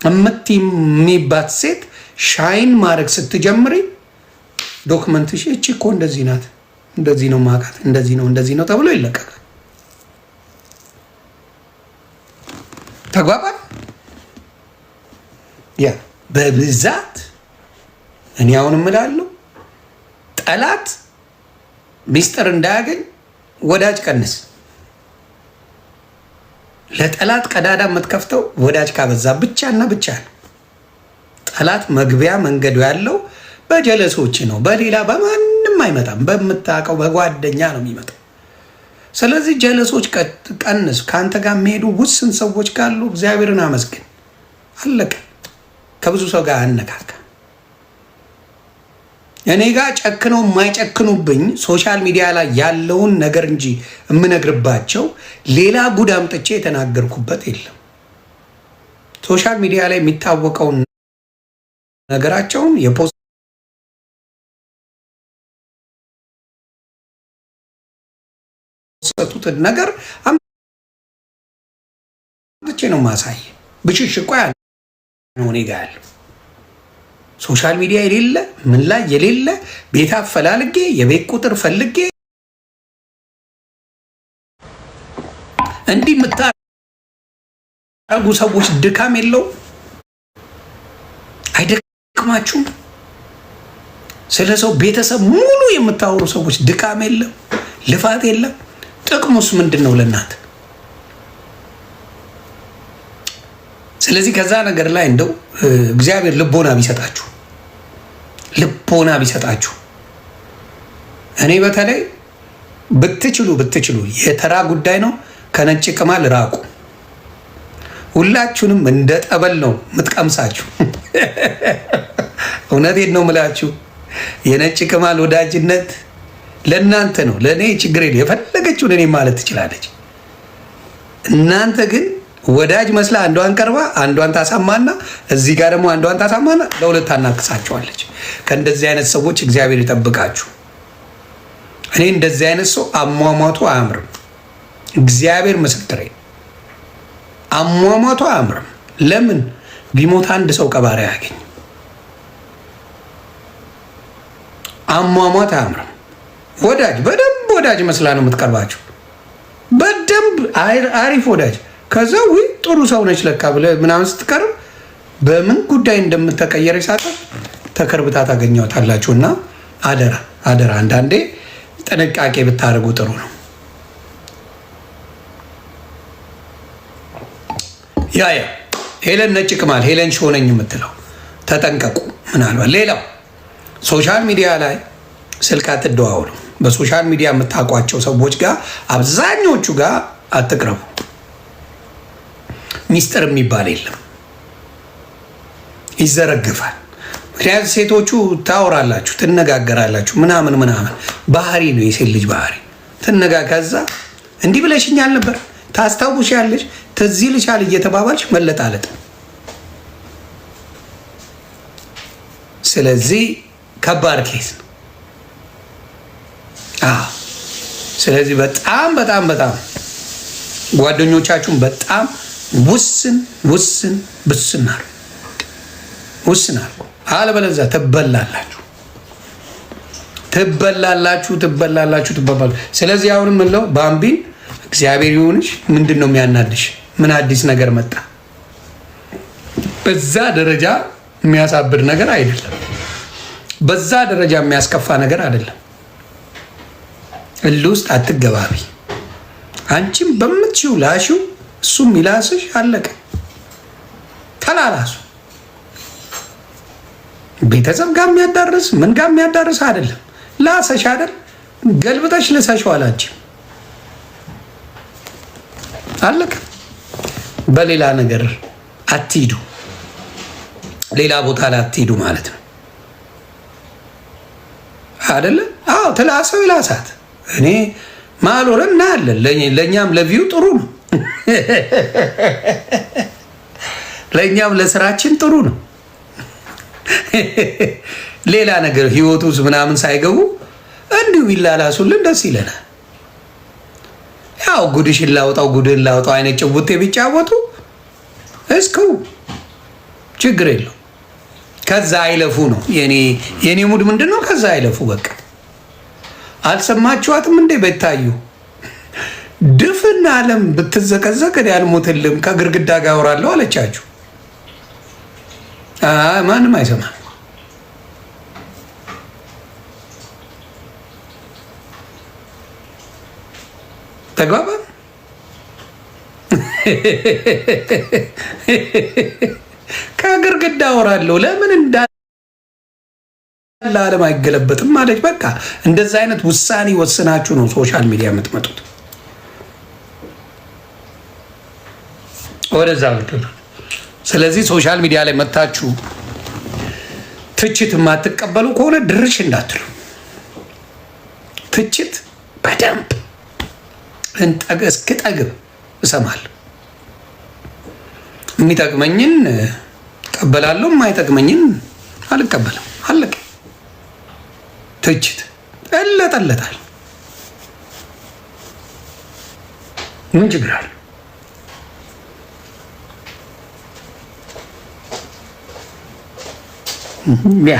የምትሚባት ሴት ሻይን ማድረግ ስትጀምሪ ዶክመንትሽ እቺ እኮ እንደዚህ ናት፣ እንደዚህ ነው ማውቃት፣ እንደዚህ ነው ተብሎ ይለቀቃል። ተግባባል። ያ በብዛት እኔ አሁን እምላለሁ ጠላት ሚስጥር እንዳያገኝ ወዳጅ ቀንስ። ለጠላት ቀዳዳ የምትከፍተው ወዳጅ ካበዛ ብቻና ብቻ ነው። ጠላት መግቢያ መንገዱ ያለው በጀለሶች ነው። በሌላ በማንም አይመጣም። በምታውቀው በጓደኛ ነው የሚመጣው። ስለዚህ ጀለሶች ቀንስ። ከአንተ ጋር የሚሄዱ ውስን ሰዎች ካሉ እግዚአብሔርን አመስግን። አለቀ። ከብዙ ሰው ጋር አነካካ። እኔ ጋር ጨክነው የማይጨክኑብኝ ሶሻል ሚዲያ ላይ ያለውን ነገር እንጂ የምነግርባቸው ሌላ ጉድ አምጥቼ የተናገርኩበት የለም። ሶሻል ሚዲያ ላይ የሚታወቀውን ነገራቸውን የፖሰቱትን ነገር አምጥቼ ነው ማሳይ። ብሽሽቆ ያለ ነው እኔ ጋ ያለው ሶሻል ሚዲያ የሌለ ምን ላይ የሌለ ቤት አፈላልጌ የቤት ቁጥር ፈልጌ እንዲህ የምታደርጉ ሰዎች ድካም የለው? አይደክማችሁም? ስለ ሰው ቤተሰብ ሙሉ የምታወሩ ሰዎች ድካም የለም? ልፋት የለም? ጥቅሙስ ምንድን ነው ለእናንተ? ስለዚህ ከዛ ነገር ላይ እንደው እግዚአብሔር ልቦና ቢሰጣችሁ እኔ በተለይ ብትችሉ የተራ ጉዳይ ነው፣ ከነጭ ቅማል ራቁ። ሁላችሁንም እንደ ጠበል ነው የምትቀምሳችሁ። እውነቴን ነው የምላችሁ። የነጭ ቅማል ወዳጅነት ለእናንተ ነው፣ ለእኔ ችግር የለ። የፈለገችውን እኔ ማለት ትችላለች። እናንተ ግን ወዳጅ መስላ አንዷን ቀርባ አንዷን ታሳማና እዚህ ጋር ደግሞ አንዷን ታሳማና ለሁለት ታናክሳቸዋለች። ከእንደዚህ አይነት ሰዎች እግዚአብሔር ይጠብቃችሁ። እኔ እንደዚህ አይነት ሰው አሟሟቱ አያምርም። እግዚአብሔር ምስክሬ፣ አሟሟቱ አያምርም። ለምን ቢሞት አንድ ሰው ቀባሪ አያገኝ። አሟሟት አያምርም። ወዳጅ በደንብ ወዳጅ መስላ ነው የምትቀርባቸው። በደንብ አሪፍ ወዳጅ ከዛ ውይ ጥሩ ሰው ነች ለካ ብለህ ምናምን ስትቀርብ በምን ጉዳይ እንደምትቀየር ሳጠር ተከርብታ ታገኘታላችሁ። እና አደራ አንዳንዴ ጥንቃቄ ብታደርጉ ጥሩ ነው። ያ ሄለን ነጭ ቅማል ሄለን ሾነኝ የምትለው ተጠንቀቁ። ምናልባት ሌላው ሶሻል ሚዲያ ላይ ስልክ አትደዋውሉ። በሶሻል ሚዲያ የምታውቋቸው ሰዎች ጋር አብዛኞቹ ጋር አትቅረቡ። ሚስጥር የሚባል የለም፣ ይዘረግፋል። ምክንያቱም ሴቶቹ ታወራላችሁ፣ ትነጋገራላችሁ፣ ምናምን ባህሪ ነው የሴት ልጅ ባህሪ። ከዛ እንዲህ ብለሽኛል ነበር፣ ታስታውሻለሽ፣ ትዝ ይልሻል እየተባባልሽ መለጣለጥ። ስለዚህ ከባድ ኬስ ነው። ስለዚህ በጣም ጓደኞቻችሁን በጣም ውስን አድርጉ። አለበለዚያ ትበላላችሁ። ስለዚህ አሁንም ምለው ባምቢን እግዚአብሔር ይሁንሽ። ምንድን ነው የሚያናድሽ? ምን አዲስ ነገር መጣ? በዛ ደረጃ የሚያሳብድ ነገር አይደለም። በዛ ደረጃ የሚያስከፋ ነገር አይደለም። እልህ ውስጥ አትገባቢ። አንቺም በምትችው ላሽው፣ እሱም ይላስሽ፣ አለቀ። ተላላሱ። ቤተሰብ ጋር የሚያዳርስ ምን ጋር የሚያዳርስ አይደለም። ላሰሽ አይደል ገልብጠሽ ልሰሽዋል። አንቺ አለቀ። በሌላ ነገር አትሂዱ፣ ሌላ ቦታ ላይ አትሂዱ ማለት ነው አይደለ? አዎ ትላሰው ይላሳት። እኔ ማሎረ እናያለን። ለእኛም ለቪው ጥሩ ነው፣ ለእኛም ለስራችን ጥሩ ነው። ሌላ ነገር ህይወቱ ውስጥ ምናምን ሳይገቡ እንዲሁ ይላላሱልን ደስ ይለናል። ያው ጉድሽን ላውጣው ጉድን ላውጣው አይነት ጭውቴ ቢጫወቱ እስከው ችግር የለው። ከዛ አይለፉ ነው የኔ ሙድ። ምንድን ነው? ከዛ አይለፉ በቃ። አልሰማችኋትም እንዴ? በታዩ ድፍን ዓለም ብትዘቀዘቅ ያልሞትልም ከግርግዳ ጋር አወራለሁ አለቻችሁ። ማንም አይሰማም። ተግባባ። ከግርግዳ አወራለሁ ለምን እንዳለ ዓለም አይገለበጥም ማለች። በቃ እንደዛ አይነት ውሳኔ ወስናችሁ ነው ሶሻል ሚዲያ የምትመጡት። ወደዛ ብትሉ። ስለዚህ ሶሻል ሚዲያ ላይ መታችሁ ትችት የማትቀበሉ ከሆነ ድርሽ እንዳትሉ። ትችት በደንብ እስክጠግብ እሰማለሁ። የሚጠቅመኝን እቀበላለሁ፣ የማይጠቅመኝን አልቀበልም። አለቀ። ትችት እለጠለጣል። ምን ችግር አለ? ያ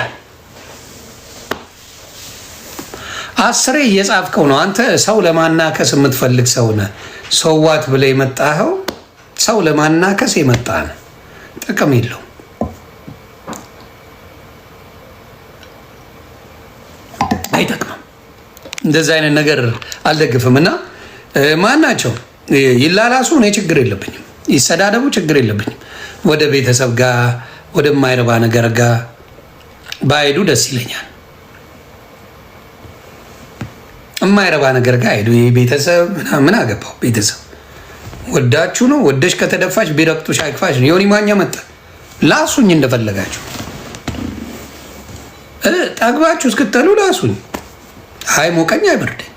አስሬ እየጻፍከው ነው አንተ። ሰው ለማናከስ የምትፈልግ ሰው ነህ። ሰዋት ብለህ የመጣኸው ሰው ለማናከስ የመጣ ነው። ጥቅም የለውም። አይጠቅምም። እንደዚህ አይነት ነገር አልደግፍም። እና ማናቸው ይላላሱ፣ እኔ ችግር የለብኝም። ይሰዳደቡ፣ ችግር የለብኝም። ወደ ቤተሰብ ጋር ወደማይረባ ነገር ጋር ባይሄዱ ደስ ይለኛል። የማይረባ ነገር ጋር ሄዱ። ቤተሰብ ምን አገባው? ቤተሰብ ወዳችሁ ነው። ወደሽ ከተደፋች ቢረቅጡሽ አይክፋሽ ነው። ዮኒ ማኛ መጣ። ላሱኝ እንደፈለጋችሁ ጠግባችሁ እስክትሉ ላሱኝ። አይ ሞቀኝ አይበርደኝ።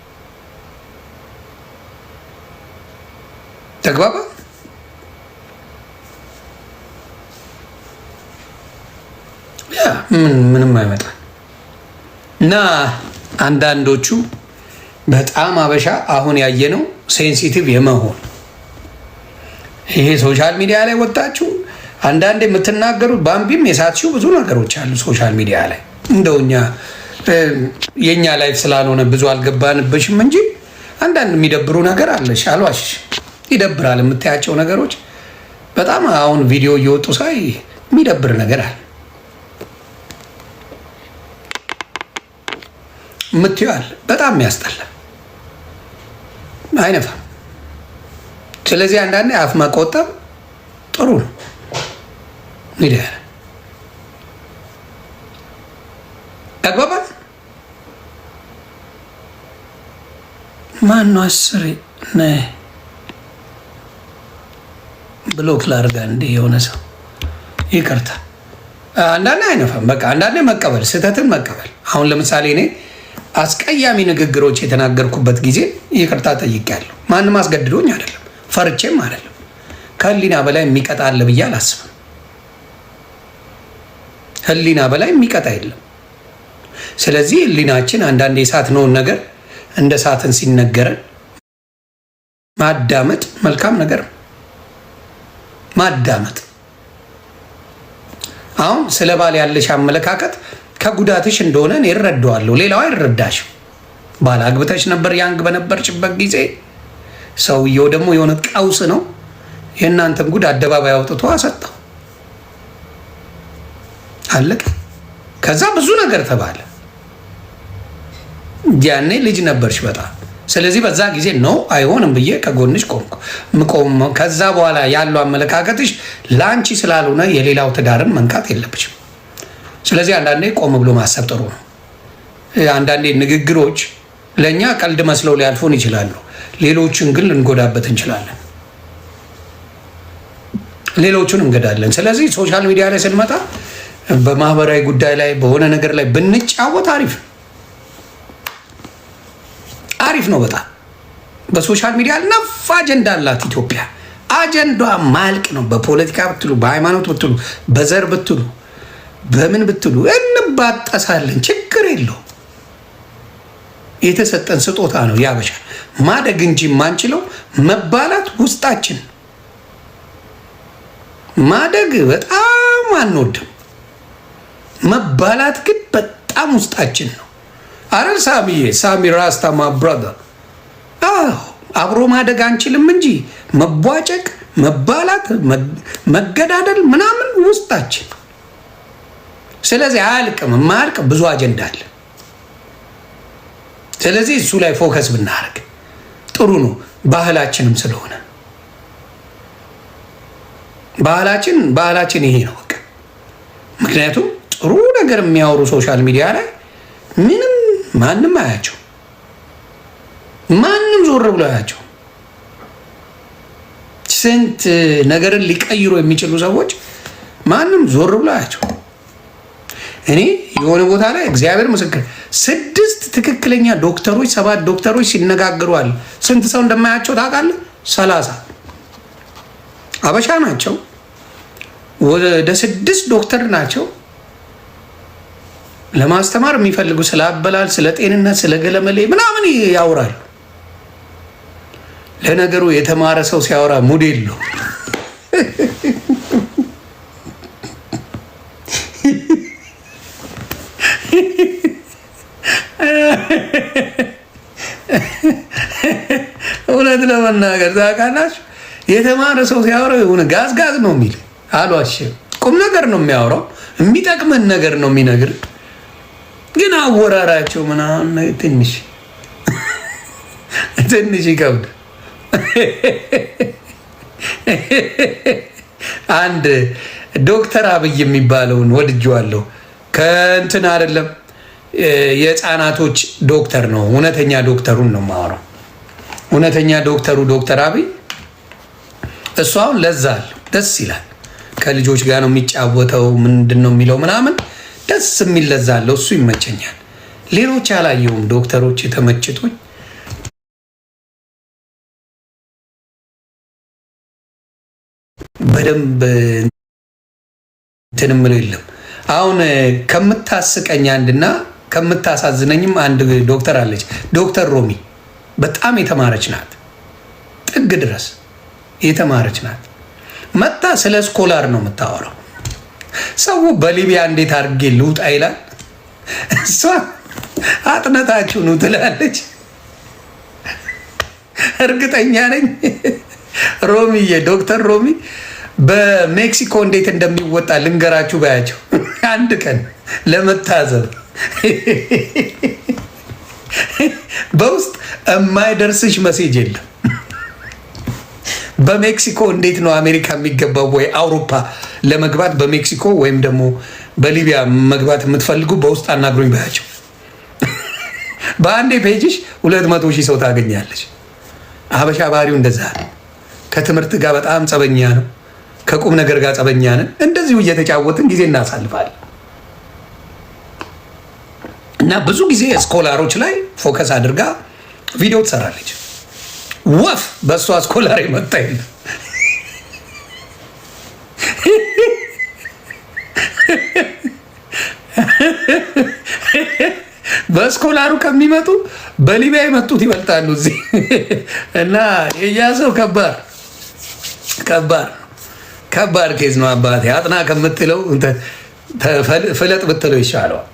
ተግባባ። ምንም አይመጣ እና አንዳንዶቹ በጣም አበሻ አሁን ያየነው ሴንሲቲቭ የመሆን ይሄ ሶሻል ሚዲያ ላይ ወጣችሁ አንዳንድ የምትናገሩት ባምቢም የሳትሽው ብዙ ነገሮች አሉ ሶሻል ሚዲያ ላይ። እንደውኛ የኛ ላይፍ ስላልሆነ ብዙ አልገባንበሽም እንጂ አንዳንድ የሚደብሩ ነገር አለሽ። አልዋሽሽ፣ ይደብራል። የምታያቸው ነገሮች በጣም አሁን ቪዲዮ እየወጡ ሳይ የሚደብር ነገር አለ። ምትያል በጣም የሚያስጠላ አይነፋም። ስለዚህ አንዳንዴ አፍ መቆጠብ ጥሩ ነው። ሚዲያ ተግባባት። ማነው አስሬ ብሎክ ላርጋ እንደ የሆነ ሰው ይቅርታ። አንዳንዴ አይነፋም። በቃ አንዳንዴ መቀበል፣ ስህተትን መቀበል። አሁን ለምሳሌ እኔ አስቀያሚ ንግግሮች የተናገርኩበት ጊዜ ይቅርታ ጠይቄያለሁ። ማንም አስገድዶኝ አይደለም፣ ፈርቼም አይደለም። ከህሊና በላይ የሚቀጣ አለ ብዬ አላስብም። ህሊና በላይ የሚቀጣ የለም። ስለዚህ ህሊናችን አንዳንድ የሳትነውን ነገር እንደ ሳትን ሲነገረን ማዳመጥ መልካም ነገር ነው። ማዳመጥ። አሁን ስለ ባል ያለሽ አመለካከት ከጉዳትሽ እንደሆነ እኔ እረዳዋለሁ። ሌላው አይረዳሽም። ባል አግብተሽ ነበር ያንግ በነበርሽበት ጊዜ። ሰውየው ደግሞ የሆነ ቀውስ ነው። የእናንተን ጉድ አደባባይ አውጥቶ አሰጣው። አለቀ። ከዛ ብዙ ነገር ተባለ። ያኔ ልጅ ነበርሽ በጣም። ስለዚህ በዛ ጊዜ ነው አይሆንም ብዬ ከጎንሽ ቆምኩ። ከዛ በኋላ ያለው አመለካከትሽ ለአንቺ ስላልሆነ የሌላው ትዳርን መንካት የለብሽም። ስለዚህ አንዳንዴ ቆም ብሎ ማሰብ ጥሩ ነው። አንዳንዴ ንግግሮች ለእኛ ቀልድ መስለው ሊያልፉን ይችላሉ። ሌሎችን ግን ልንጎዳበት እንችላለን። ሌሎቹን እንገዳለን። ስለዚህ ሶሻል ሚዲያ ላይ ስንመጣ በማህበራዊ ጉዳይ ላይ በሆነ ነገር ላይ ብንጫወት አሪፍ ነው በጣም። በሶሻል ሚዲያ ነፍ አጀንዳ አላት ኢትዮጵያ። አጀንዳ ማልቅ ነው። በፖለቲካ ብትሉ፣ በሃይማኖት ብትሉ፣ በዘር ብትሉ፣ በምን ብትሉ እንባጠሳለን። ችግር የለው። የተሰጠን ስጦታ ነው ያበሻ። ማደግ እንጂ የማንችለው መባላት ውስጣችን። ማደግ በጣም አንወድም፣ መባላት ግን በጣም ውስጣችን ነው። አረ ሳሚ ራስታ ብራዘር፣ አብሮ ማደግ አንችልም እንጂ መቧጨቅ፣ መባላት፣ መገዳደል ምናምን ውስጣችን። ስለዚህ አያልቅም። የማያልቅ ብዙ አጀንዳ አለ። ስለዚህ እሱ ላይ ፎከስ ብናደርግ ጥሩ ነው። ባህላችንም ስለሆነ ባህላችን ይሄ ነው በቃ። ምክንያቱም ጥሩ ነገር የሚያወሩ ሶሻል ሚዲያ ላይ ምንም ማንም አያቸው፣ ማንም ዞር ብሎ አያቸው። ስንት ነገርን ሊቀይሩ የሚችሉ ሰዎች ማንም ዞር ብሎ አያቸው። እኔ የሆነ ቦታ ላይ እግዚአብሔር ምስክር 6 ትክክለኛ ዶክተሮች 7 ዶክተሮች ሲነጋገሯል። ስንት ሰው እንደማያቸው ታውቃለህ? 30 አበሻ ናቸው። ወደ 6 ዶክተር ናቸው። ለማስተማር የሚፈልጉ ስለ አበላል፣ ስለ ጤንነት፣ ስለ ገለመሌ ምናምን ያወራሉ። ለነገሩ የተማረ ሰው ሲያወራ ሙድ የለው። እውነት ለመናገር ታውቃላችሁ፣ የተማረ ሰው ሲያወራው የሆነ ጋዝ ነው የሚል አሏሽም። ቁም ነገር ነው የሚያወራው፣ የሚጠቅመን ነገር ነው የሚነግር። ግን አወራራቸው ምናምን ትንሽ ይከብድ። አንድ ዶክተር አብይ የሚባለውን ወድጄዋለሁ። ከእንትን አይደለም የህፃናቶች ዶክተር ነው። እውነተኛ ዶክተሩን ነው የማወራው። እውነተኛ ዶክተሩ ዶክተር አብይ እሱ አሁን ለዛ አለው፣ ደስ ይላል። ከልጆች ጋር ነው የሚጫወተው። ምንድን ነው የሚለው ምናምን ደስ የሚል ለዛ አለው። እሱ ይመቸኛል። ሌሎች አላየውም ዶክተሮች የተመችቶኝ። በደንብ እንትን የምለው የለም። አሁን ከምታስቀኝ አንድና ከምታሳዝነኝም አንድ ዶክተር አለች። ዶክተር ሮሚ በጣም የተማረች ናት፣ ጥግ ድረስ የተማረች ናት። መጣ ስለ ስኮላር ነው የምታወራው። ሰው በሊቢያ እንዴት አድርጌ ልውጣ ይላል። እሷ አጥነታችሁ ነው ትላለች። እርግጠኛ ነኝ ሮሚዬ፣ ዶክተር ሮሚ በሜክሲኮ እንዴት እንደሚወጣ ልንገራችሁ ባያቸው አንድ ቀን ለመታዘብ በውስጥ የማይደርስሽ መሴጅ የለም። በሜክሲኮ እንዴት ነው አሜሪካ የሚገባው ወይ አውሮፓ ለመግባት በሜክሲኮ ወይም ደግሞ በሊቢያ መግባት የምትፈልጉ በውስጥ አናግሩኝ ባያቸው። በአንዴ ፔጅሽ 200,000 ሰው ታገኛለች። ሀበሻ ባህሪው እንደዛ ነው። ከትምህርት ጋር በጣም ጸበኛ ነው። ከቁም ነገር ጋር ጸበኛ ነን። እንደዚሁ እየተጫወትን ጊዜ እናሳልፋለን። እና ብዙ ጊዜ ስኮላሮች ላይ ፎከስ አድርጋ ቪዲዮ ትሰራለች። ወፍ በእሷ ስኮላር የመጣ የለም። በስኮላሩ ከሚመጡ በሊቢያ የመጡት ይበልጣሉ እዚህ። እና የያዘው ከባድ ኬዝ ነው አባቴ። አጥና ከምትለው ፍለጥ ብትለው ይሻለዋል።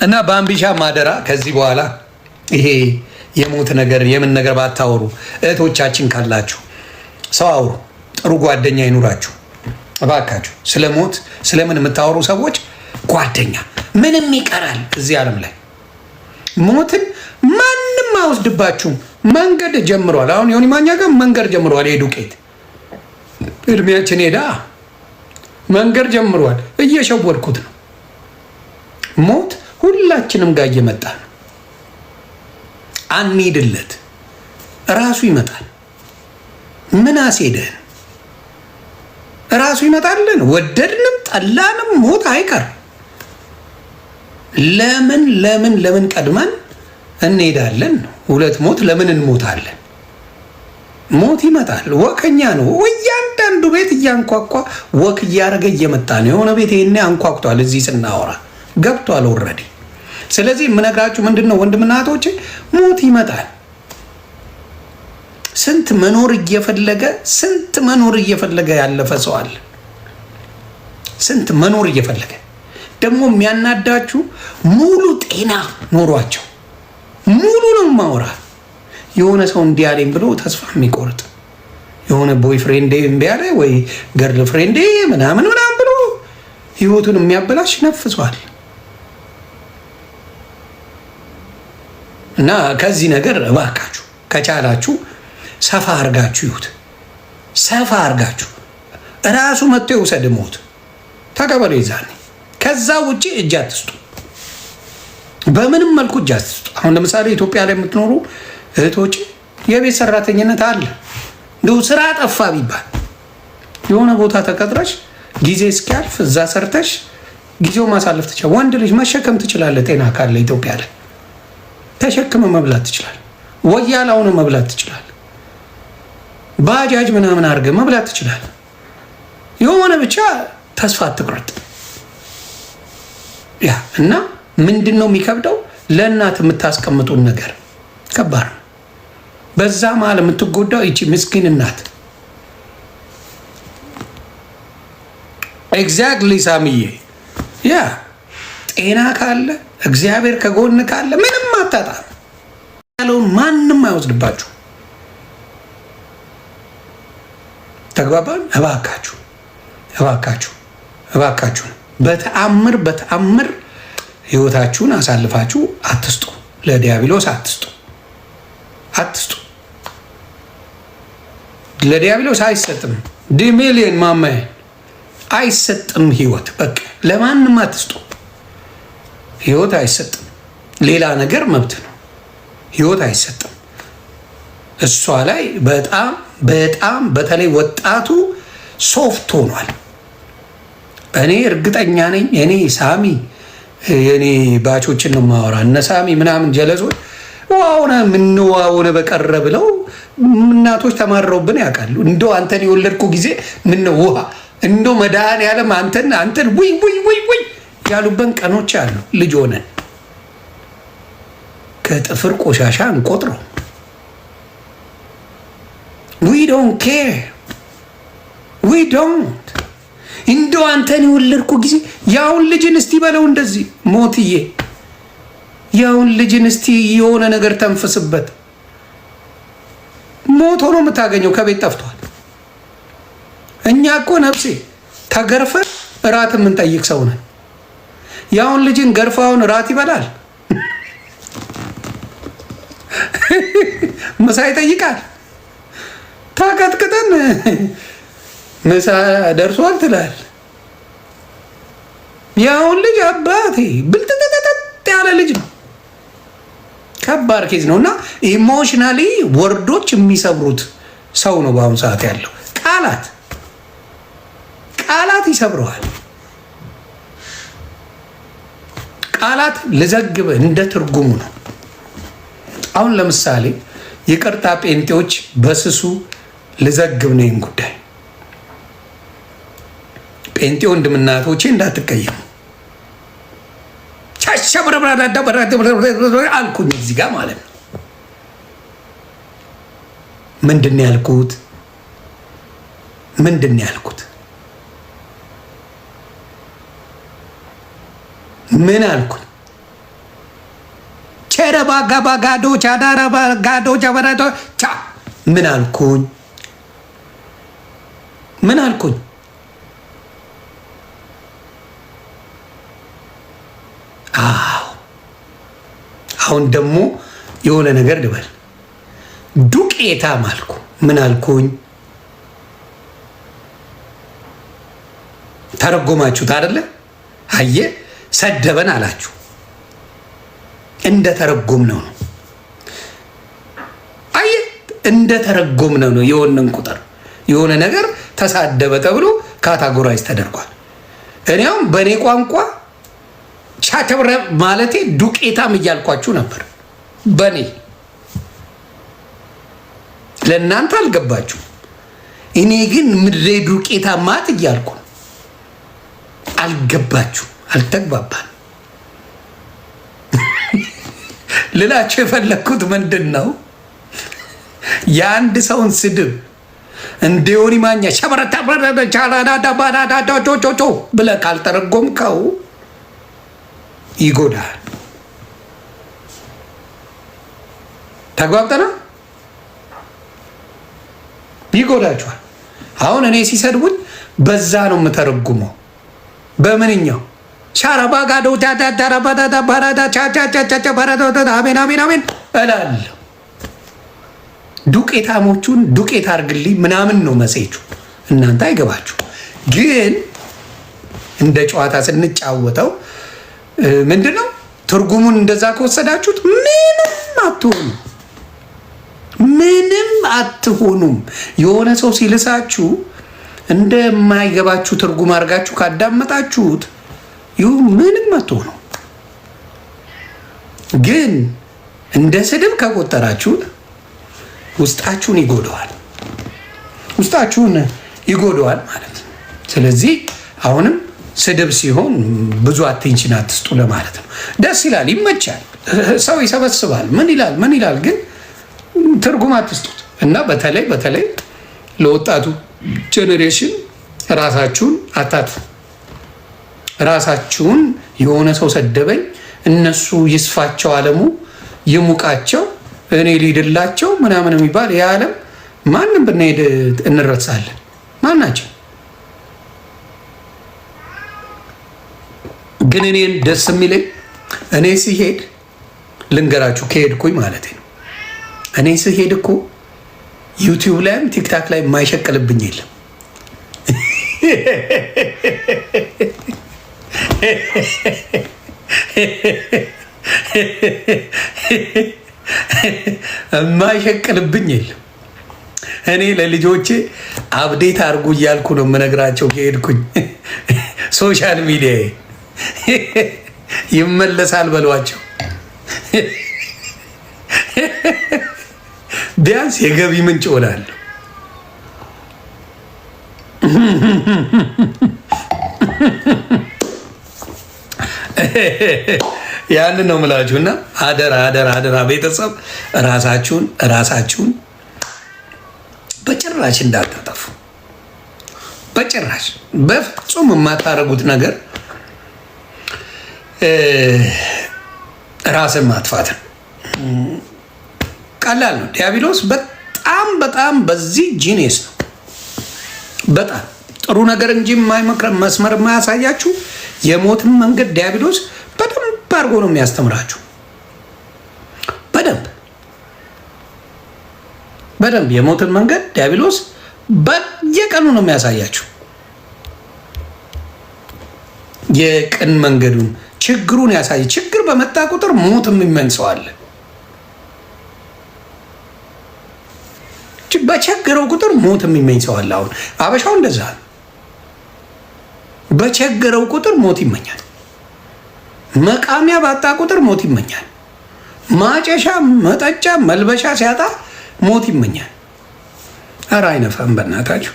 እና በአምቢሻ ማደራ ከዚህ በኋላ ይሄ የሞት ነገር የምን ነገር ባታወሩ፣ እህቶቻችን ካላችሁ ሰው አውሩ። ጥሩ ጓደኛ ይኑራችሁ እባካችሁ። ስለ ሞት ስለምን የምታወሩ ሰዎች ጓደኛ ምንም ይቀራል እዚህ ዓለም ላይ ሞትን ማንም አይወስድባችሁም። መንገድ ጀምሯል። አሁን ዮኒ ማኛ ጋር መንገድ ጀምሯል። የዱቄት እድሜያችን ሄዳ መንገድ ጀምሯል። እየሸወድኩት ነው። ሞት ሁላችንም ጋር እየመጣ ነው። አንሂድለት፣ ራሱ ይመጣል። ምን አስሄደን? ራሱ ይመጣልን። ወደድንም ጠላንም ሞት አይቀር። ለምን ቀድመን እንሄዳለን? ሁለት ሞት ለምን እንሞታለን? ሞት ይመጣል። ወከኛ ነው። እያንዳንዱ ቤት እያንኳኳ ወክ እያደረገ እየመጣ ነው። የሆነ ቤት ይሄኔ አንኳኩቷል። እዚህ ስናወራ ገብቷል ኦልሬዲ። ስለዚህ የምነግራችሁ ምንድን ነው ወንድምና እህቶቼ፣ ሞት ይመጣል። ስንት መኖር እየፈለገ ያለፈ ሰው አለ። ስንት መኖር እየፈለገ ደግሞ የሚያናዳችሁ ሙሉ ጤና ኖሯቸው ሙሉ ነው ማውራ የሆነ ሰው እንዲህ አለኝ ብሎ ተስፋ የሚቆርጥ የሆነ ቦይ ፍሬንዴ እምቢ አለ ወይ ገርል ፍሬንዴ ምናምን ብሎ ህይወቱን የሚያበላሽ ነፍሷል። እና ከዚህ ነገር እባካችሁ ከቻላችሁ ሰፋ አርጋችሁ ይሁት ሰፋ አርጋችሁ እራሱ መጥቶ ይውሰድ ሞት ተቀበሉ ይዛኔ። ከዛ ውጪ እጅ አትስጡ፣ በምንም መልኩ እጅ አትስጡ። አሁን ለምሳሌ ኢትዮጵያ ላይ የምትኖሩ እህቶች የቤት ሰራተኝነት አለ። እንደው ስራ ጠፋ ቢባል የሆነ ቦታ ተቀጥረሽ ጊዜ እስኪያልፍ እዛ ሰርተሽ ጊዜው ማሳለፍ ትችላል። ወንድ ልጅ መሸከም ትችላለ። ጤና ካለ ኢትዮጵያ ላይ ተሸክመ መብላት ትችላል። ወያላውን መብላት ትችላል። ባጃጅ ምናምን አድርገ መብላት ትችላል። የሆነ ብቻ ተስፋ አትቁረጥ። ያ እና ምንድን ነው የሚከብደው? ለእናት የምታስቀምጡን ነገር ከባድ ነው። በዛ መሀል የምትጎዳው ይቺ ምስኪን እናት። ኤግዛክትሊ ሳምዬ፣ ያ ጤና ካለ እግዚአብሔር ከጎን ካለ ምንም አታጣም። ያለውን ማንም አይወስድባችሁ። ተግባባን? እባካችሁ በተአምር ህይወታችሁን አሳልፋችሁ አትስጡ። ለዲያብሎስ አትስጡ። ለዲያብሎስ አይሰጥም። ዲሚሊየን ማማዬ አይሰጥም። ህይወት በቃ ለማንም አትስጡ። ህይወት አይሰጥም። ሌላ ነገር መብት ነው። ህይወት አይሰጥም። እሷ ላይ በጣም በተለይ ወጣቱ ሶፍት ሆኗል። እኔ እርግጠኛ ነኝ እኔ ሳሚ የኔ ባቾችን ነው ማወራ እነ ሳሚ ምናምን ጀለሶች ዋውነ በቀረ ብለው እናቶች ተማረውብን ያውቃሉ። እንደው አንተን የወለድኩ ጊዜ ምነው ውሃ እንደው መድኃኒዓለም አንተን ውይ ያሉበን ቀኖች አሉ። ልጅ ሆነን ከጥፍር ቆሻሻ እንቆጥረው። we don't care እንደው አንተን የወለድኩ ጊዜ ያውን ልጅን እስቲ በለው እንደዚህ ሞትዬ ያውን ልጅን እስቲ የሆነ ነገር ተንፍስበት። ሞት ሆኖ የምታገኘው ከቤት ጠፍቷል። እኛ እኮ ነፍሴ ተገርፈ እራት የምንጠይቅ ሰው ነን። ያውን ልጅን ገርፋውን እራት ይበላል፣ ምሳ ይጠይቃል። ታቀጥቅጠን ምሳ ደርሷል ትላል። ያውን ልጅ አባቴ ብልጥጥጥጥ ያለ ልጅ ነው። ከባድ ኬዝ ነው እና ኢሞሽናሊ ወርዶች የሚሰብሩት ሰው ነው በአሁኑ ሰዓት ያለው። ቃላት ይሰብረዋል። ቃላት ልዘግብ እንደ ትርጉሙ ነው። አሁን ለምሳሌ ይቅርታ ጴንጤዎች በስሱ ልዘግብ ነው ይህን ጉዳይ። ጴንጤ ወንድምናቶቼ እንዳትቀየሙ አልኩኝ እዚህ ጋር ማለት ነው። ምንድን ያልኩት ምን አልኩኝ? ቸረባ ጋባ ጋዶ ቻዳራባ ጋዶ ቻበራዶ ቻ ምን አልኩኝ? አዎ አሁን ደግሞ የሆነ ነገር ልበል። ዱቄታም አልኩ። ምን አልኩኝ? ተረጎማችሁት አይደለ? አየ ሰደበን አላችሁ። እንደ ተረጎም ነው። አየ እንደ ተረጎም ነው። የሆነን ቁጥር የሆነ ነገር ተሳደበ ተብሎ ካታጎራይዝ ተደርጓል። እኔም በእኔ ቋንቋ ቻተብረ ማለቴ ዱቄታም እያልኳችሁ ነበር። በእኔ ለእናንተ አልገባችሁ። እኔ ግን ምድሬ ዱቄታም ማት እያልኩ አልገባችሁ፣ አልተግባባን። ልላችሁ የፈለግኩት ምንድን ነው? የአንድ ሰውን ስድብ እንዲሆን ማኛ ሸበረታ ብለህ ካልተረጎምከው ይጎዳል። ተግባብተና ይጎዳችኋል። አሁን እኔ ሲሰድቡኝ በዛ ነው የምተረጉመው። በምንኛው ሻራባጋዶ አሜን አሜን አሜን እላለሁ። ዱቄታሞቹን ዱቄት አርግልኝ ምናምን ነው መሴቹ። እናንተ አይገባችሁ። ግን እንደ ጨዋታ ስንጫወተው ምንድነው ትርጉሙን እንደዛ ከወሰዳችሁት ምንም አትሆኑ፣ ምንም አትሆኑም። የሆነ ሰው ሲልሳችሁ እንደማይገባችሁ ትርጉም አድርጋችሁ ካዳመጣችሁት ምንም አትሆኑ። ግን እንደ ስድብ ከቆጠራችሁት ውስጣችሁን ይጎደዋል፣ ውስጣችሁን ይጎደዋል ማለት ነው። ስለዚህ አሁንም ስድብ ሲሆን ብዙ አቴንሽን አትስጡ ለማለት ነው። ደስ ይላል፣ ይመቻል፣ ሰው ይሰበስባል፣ ምን ይላል፣ ግን ትርጉም አትስጡት። እና በተለይ ለወጣቱ ጄኔሬሽን ራሳችሁን አታጥፉ። ራሳችሁን የሆነ ሰው ሰደበኝ፣ እነሱ ይስፋቸው፣ አለሙ ይሙቃቸው፣ እኔ ሊድላቸው ምናምን የሚባል የዓለም ማንም ብንሄድ እንረሳለን። ማናቸው ግን እኔን ደስ የሚለኝ እኔ ሲሄድ ልንገራችሁ፣ ከሄድኩኝ ማለት ነው። እኔ ሲሄድ እኮ ዩቲዩብ ላይም ቲክታክ ላይ የማይሸቅልብኝ የለም። የማይሸቅልብኝ የለም። እኔ ለልጆቼ አብዴት አድርጉ እያልኩ ነው የምነግራቸው። ከሄድኩኝ ሶሻል ሚዲያ ይመለሳል በሏቸው። ቢያንስ የገቢ ምንጭ ሆናለሁ። ያንን ነው የምላችሁ። እና አደራ ቤተሰብ ራሳችሁን በጭራሽ እንዳታጠፉ። በጭራሽ በፍጹም የማታደርጉት ነገር ራስን ማጥፋት ነው። ቀላል ነው። ዲያብሎስ በጣም በዚህ ጂኒየስ ነው። በጣም ጥሩ ነገር እንጂ የማይመክረን መስመር የማያሳያችሁ የሞትን መንገድ ዲያብሎስ በደንብ አድርጎ ነው የሚያስተምራችሁ። በደንብ የሞትን መንገድ ዲያብሎስ በየቀኑ ነው የሚያሳያችሁ። የቅን መንገዱን ችግሩን ያሳይ። ችግር በመጣ ቁጥር ሞት የሚመኝ ሰው አለ። በቸገረው ቁጥር ሞት የሚመኝ ሰው አለ። አሁን አበሻው እንደዛ ነው። በቸገረው ቁጥር ሞት ይመኛል። መቃሚያ ባጣ ቁጥር ሞት ይመኛል። ማጨሻ፣ መጠጫ፣ መልበሻ ሲያጣ ሞት ይመኛል። ኧረ አይነፋም በእናታችሁ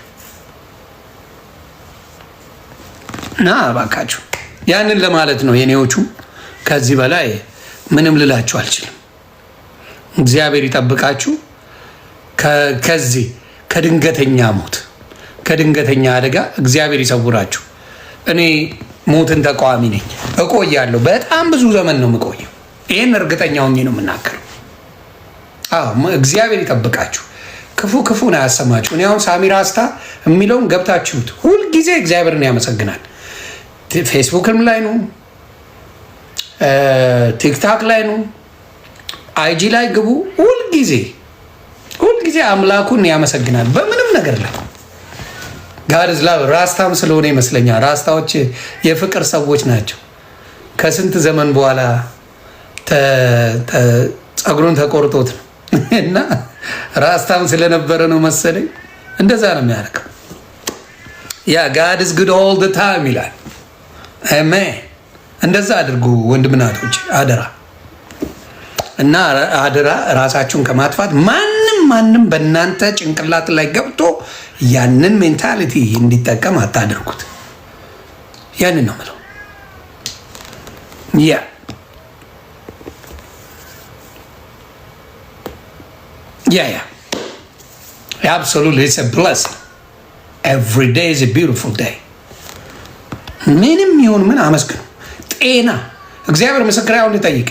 ና እባካችሁ። ያንን ለማለት ነው የኔዎቹ። ከዚህ በላይ ምንም ልላችሁ አልችልም። እግዚአብሔር ይጠብቃችሁ ከዚህ ከድንገተኛ ሞት፣ ከድንገተኛ አደጋ እግዚአብሔር ይሰውራችሁ። እኔ ሞትን ተቃዋሚ ነኝ፣ እቆያለሁ። በጣም ብዙ ዘመን ነው የምቆየው። ይህን እርግጠኛ ሆኜ ነው የምናገረው። እግዚአብሔር ይጠብቃችሁ፣ ክፉን አያሰማችሁ። እኔ አሁን ሳሚራ አስታ የሚለውን ገብታችሁት ሁልጊዜ እግዚአብሔርን ያመሰግናል። ፌስቡክም ላይ ነው ቲክታክ ላይ ነው፣ አይጂ ላይ ግቡ። ሁልጊዜ አምላኩን ያመሰግናል በምንም ነገር ላይ። ጋርዝ ላቭ ራስታም ስለሆነ ይመስለኛል። ራስታዎች የፍቅር ሰዎች ናቸው። ከስንት ዘመን በኋላ ጸጉሩን ተቆርጦት ነው እና ራስታም ስለነበረ ነው መሰለኝ እንደዛ ነው የሚያደርገው። ያ ጋድ ኢዝ ጉድ ኦል ዘ ታይም ይላል። አሜን። እንደዛ አድርጉ ወንድምናቶች፣ አደራ እና አደራ ራሳችሁን ከማጥፋት ማንም በእናንተ ጭንቅላት ላይ ገብቶ ያንን ሜንታሊቲ እንዲጠቀም አታደርጉት። ያንን ነው የምለው። ያ absolutely it's a blessing. Every day is a beautiful day. ምንም ይሁን ምን አመስግኑ። ጤና እግዚአብሔር ምስክር ያውን ይጠይቅ